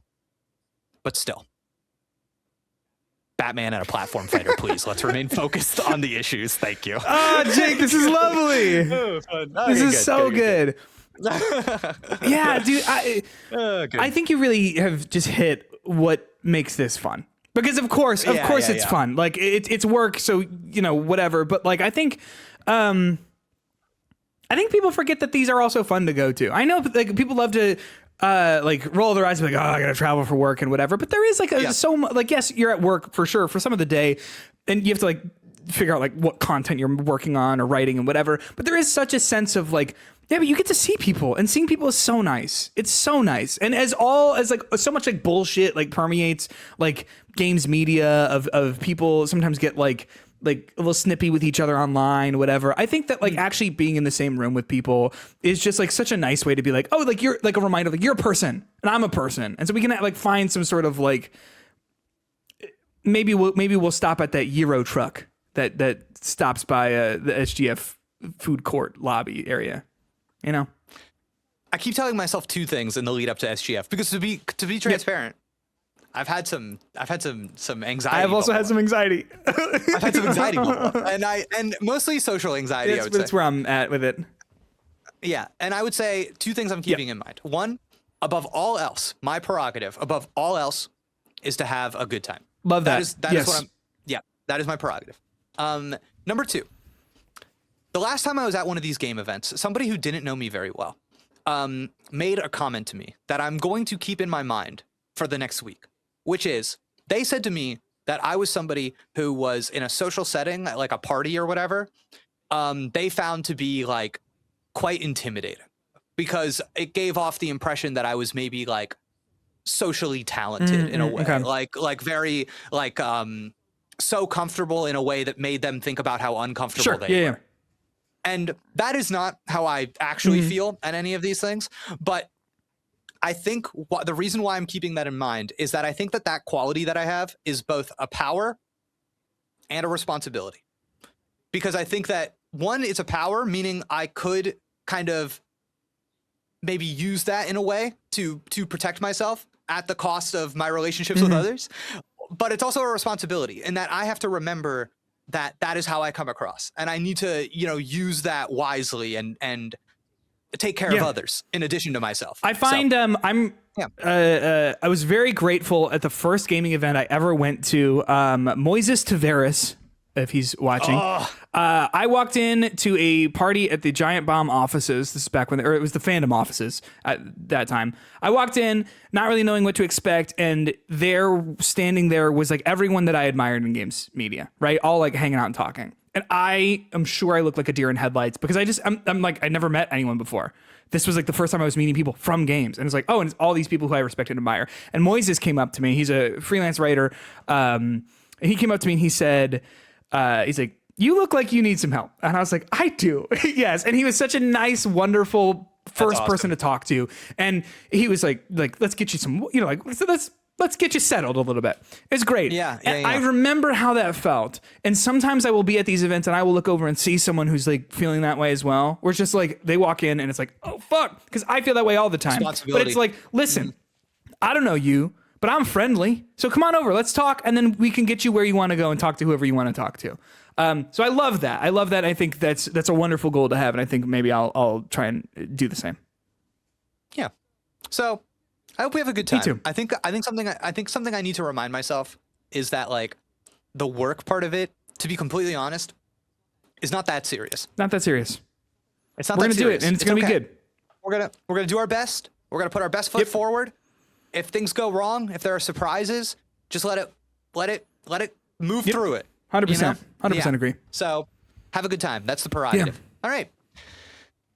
But still, Batman and a platform fighter, please. Let's remain focused on the issues. Thank you. Oh, Jake, this is lovely. This is so good. Yeah, dude. I think you really have just hit what makes this fun. Because of course it's fun. Like it's work, so whatever. But like I think people forget that these are also fun to go to. I know like people love to like roll their eyes and be like, oh, I gotta travel for work and whatever. But there is like yes, you're at work for sure for some of the day, and you have to like figure out like what content you're working on or writing and whatever. But there is such a sense of like, yeah, but you get to see people, and seeing people is so nice. It's so nice. And as like so much like bullshit like permeates like games media of people sometimes get like a little snippy with each other online, whatever. I think that like actually being in the same room with people is just like such a nice way to be like, oh, like you're like a reminder, like you're a person and I'm a person. And so we can like find some sort of like, maybe we'll stop at that Euro truck that stops by the SGF food court lobby area, I keep telling myself 2 things in the lead up to SGF because to be transparent, I've had some anxiety. I've also had some anxiety. I've had some anxiety and mostly social anxiety. That's where I'm at with it. Yeah, and I would say 2 things I'm keeping in mind. 1, above all else, my prerogative above all else is to have a good time. Love that. That is what that is my prerogative. Number 2, the last time I was at one of these game events, somebody who didn't know me very well made a comment to me that I'm going to keep in my mind for the next week. Which is, they said to me that I was somebody who was in a social setting, like a party or whatever, they found to be like quite intimidating. because it gave off the impression that I was maybe like socially talented in a way, okay. like very like so comfortable in a way that made them think about how uncomfortable they were. And that is not how I actually feel at any of these things. But I think the reason why I'm keeping that in mind is that I think that that quality that I have is both a power and a responsibility. Because I think that one, it's a power, meaning I could kind of maybe use that in a way to protect myself at the cost of my relationships with others. But it's also a responsibility in that I have to remember that that is how I come across. And I need to, you know, use that wisely and take care of others in addition to myself. I find I was very grateful at the first gaming event I ever went to. Moises Tavares, if he's watching. I walked in to a party at the Giant Bomb offices. This is back when, or it was the Fandom offices at that time. I walked in, not really knowing what to expect, and there, standing there, was like everyone that I admired in games media, right? All like hanging out and talking. And I am sure I look like a deer in headlights because I'm like, I never met anyone before. This was like the first time I was meeting people from games. And it's like, oh, and it's all these people who I respect and admire. And Moises came up to me. He's a freelance writer. And he came up to me and he said, he's like, you look like you need some help. And I was like, I do. Yes. And he was such a nice, wonderful first person to talk to. And he was like, let's get you some, you know, like, let's get you settled a little bit. It's great. Yeah. I remember how that felt. And sometimes I will be at these events and I will look over and see someone who's like feeling that way as well. Where it's just like, they walk in and it's like, oh, fuck. Because I feel that way all the time. But it's like, listen, I don't know you, but I'm friendly. So come on over, let's talk. And then we can get you where you want to go and talk to whoever you want to talk to. So I love that. I think that's a wonderful goal to have. And I think maybe I'll try and do the same. Yeah. So I hope we have a good time. Me too. I think something I need to remind myself is that like the work part of it, to be completely honest, is not that serious. Not that serious. It's not We're that gonna serious. do it, and it's gonna be good. We're gonna do our best. We're gonna put our best foot forward. If things go wrong, if there are surprises, just let it move through it. 100%. 100% agree. So have a good time. That's the prerogative. All right.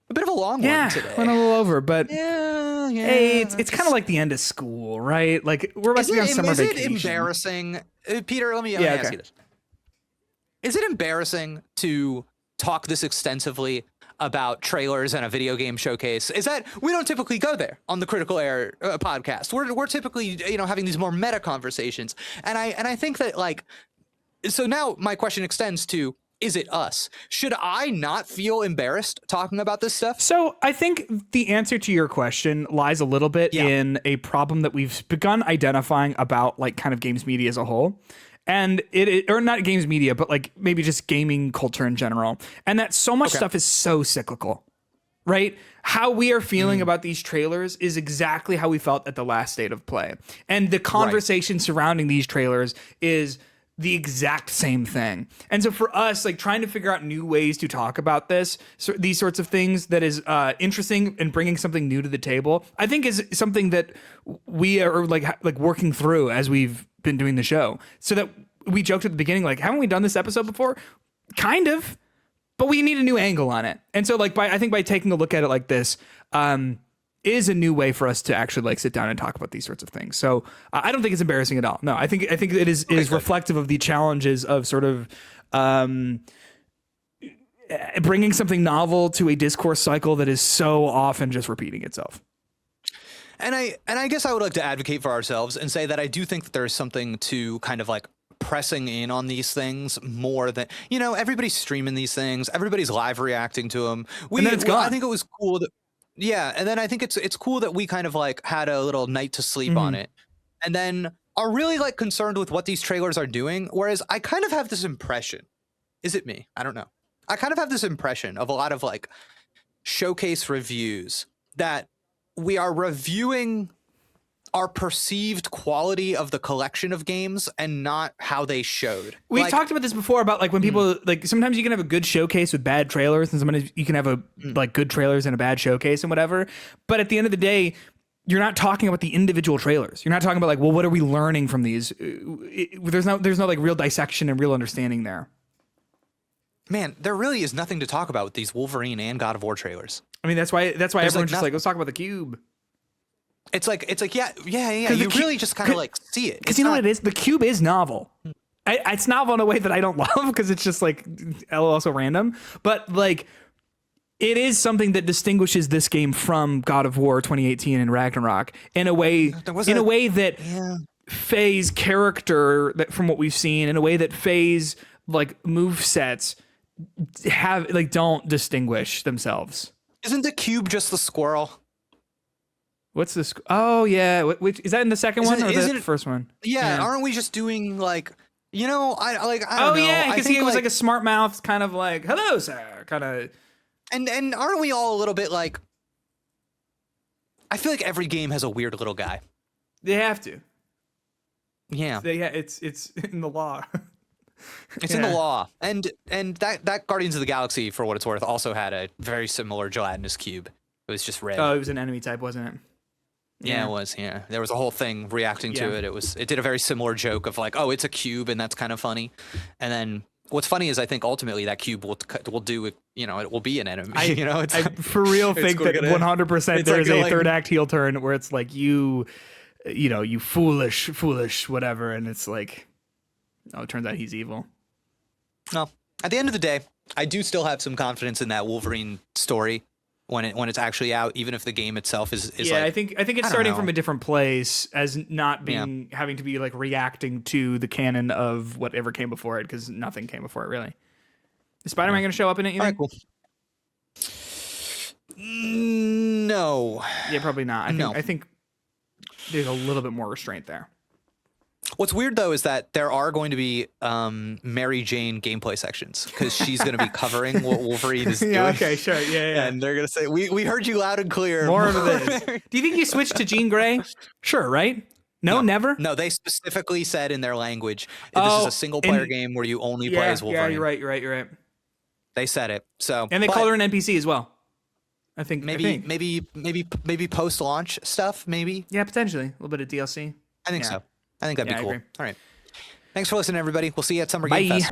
A bit of a long one today. Went a little over, but yeah. Hey, it's kind of like the end of school, right? Like we're about to be on summer vacation. Is it embarrassing? Peter, let me ask you this. Is it embarrassing to talk this extensively about trailers and a video game showcase? Is that we don't typically go there on the Critical Error podcast. We're typically, you know, having these more meta conversations. And I think that like, so now my question extends to, is it us? Should I not feel embarrassed talking about this stuff? So I think the answer to your question lies a little bit in a problem that we've begun identifying about like kind of games media as a whole. And or not games media, but like maybe just gaming culture in general. And that so much stuff is so cyclical, right? How we are feeling about these trailers is exactly how we felt at the last State of Play. And the conversation surrounding these trailers is the exact same thing. And so for us, like trying to figure out new ways to talk about these sorts of things that is interesting and bringing something new to the table, I think is something that we are like working through as we've been doing the show. So that we joked at the beginning, like, haven't we done this episode before? Kind of, but we need a new angle on it. And so like I think by taking a look at it like this, is a new way for us to actually like sit down and talk about these sorts of things. So I don't think it's embarrassing at all. No, I think it is reflective of the challenges of sort of bringing something novel to a discourse cycle that is so often just repeating itself. And I guess I would like to advocate for ourselves and say that I do think that there is something to kind of like pressing in on these things more than, you know, everybody's streaming these things, everybody's live reacting to them. And then it's gone. I think it was cool that, yeah, and then I think it's cool that we kind of like had a little night to sleep on it, and then are really like concerned with what these trailers are doing. Whereas I kind of have this impression, is it me? I don't know. I kind of have this impression of a lot of like showcase reviews that we are reviewing our perceived quality of the collection of games and not how they showed. We've talked about this before about like when people like sometimes you can have a good showcase with bad trailers and sometimes you can have a like good trailers and a bad showcase and whatever. But at the end of the day, you're not talking about the individual trailers. You're not talking about like, well, what are we learning from these? There's no like real dissection and real understanding there. man, there really is nothing to talk about with these Wolverine and God of War trailers. I mean, that's why everyone's just nothing. like, let's talk about the cube. It's like yeah. You really just kind of like see it. Because you know what it is? The cube is novel. It's novel in a way that I don't love because it's just like also random. But like, it is something that distinguishes this game from God of War 2018 and Ragnarok in a way that Faye's character, that from what we've seen, in a way that Faye's like move sets don't distinguish themselves. Isn't the cube just the squirrel? What's this? Oh yeah, which is that in the second one or the first one? Yeah, aren't we just doing like, I don't know. Oh yeah, because he was like a smart mouth kind of like, hello sir, kind of. And aren't we all a little bit like, I feel like every game has a weird little guy. They have to. Yeah. It's in the law. It's in the law. And that Guardians of the Galaxy, for what it's worth, also had a very similar gelatinous cube. It was just red. Oh, it was an enemy type, wasn't it? Yeah, it was. Yeah, there was a whole thing reacting to it. It did a very similar joke of like, oh, it's a cube, and that's kind of funny. And then what's funny is I think ultimately that cube will do it. It will be an enemy. I for real think that 100% there is a third act heel turn where it's like you foolish whatever, and it's like, oh, it turns out he's evil. No, at the end of the day, I do still have some confidence in that Wolverine story. When it's actually out, even if the game itself is yeah, like, I think it's starting from a different place as not being having to be like reacting to the canon of whatever came before it, because nothing came before it really. Is Spider-Man going to show up in it? You think? Cool. No. Yeah, probably not. I think there's a little bit more restraint there. What's weird though is that there are going to be Mary Jane gameplay sections because she's going to be covering what Wolverine is doing. Yeah, okay, sure, yeah. And they're going to say, "We heard you loud and clear." More of this. Do you think you switched to Jean Grey? Sure, right? No, never. No, they specifically said in their language, this is a single player game where you only play as Wolverine. Yeah, you're right. They said it. So and they call her an NPC as well. I think maybe post launch stuff. Maybe. Yeah, potentially a little bit of DLC. I think so. I think that'd be cool. All right. Thanks for listening, everybody. We'll see you at Summer Game Fest.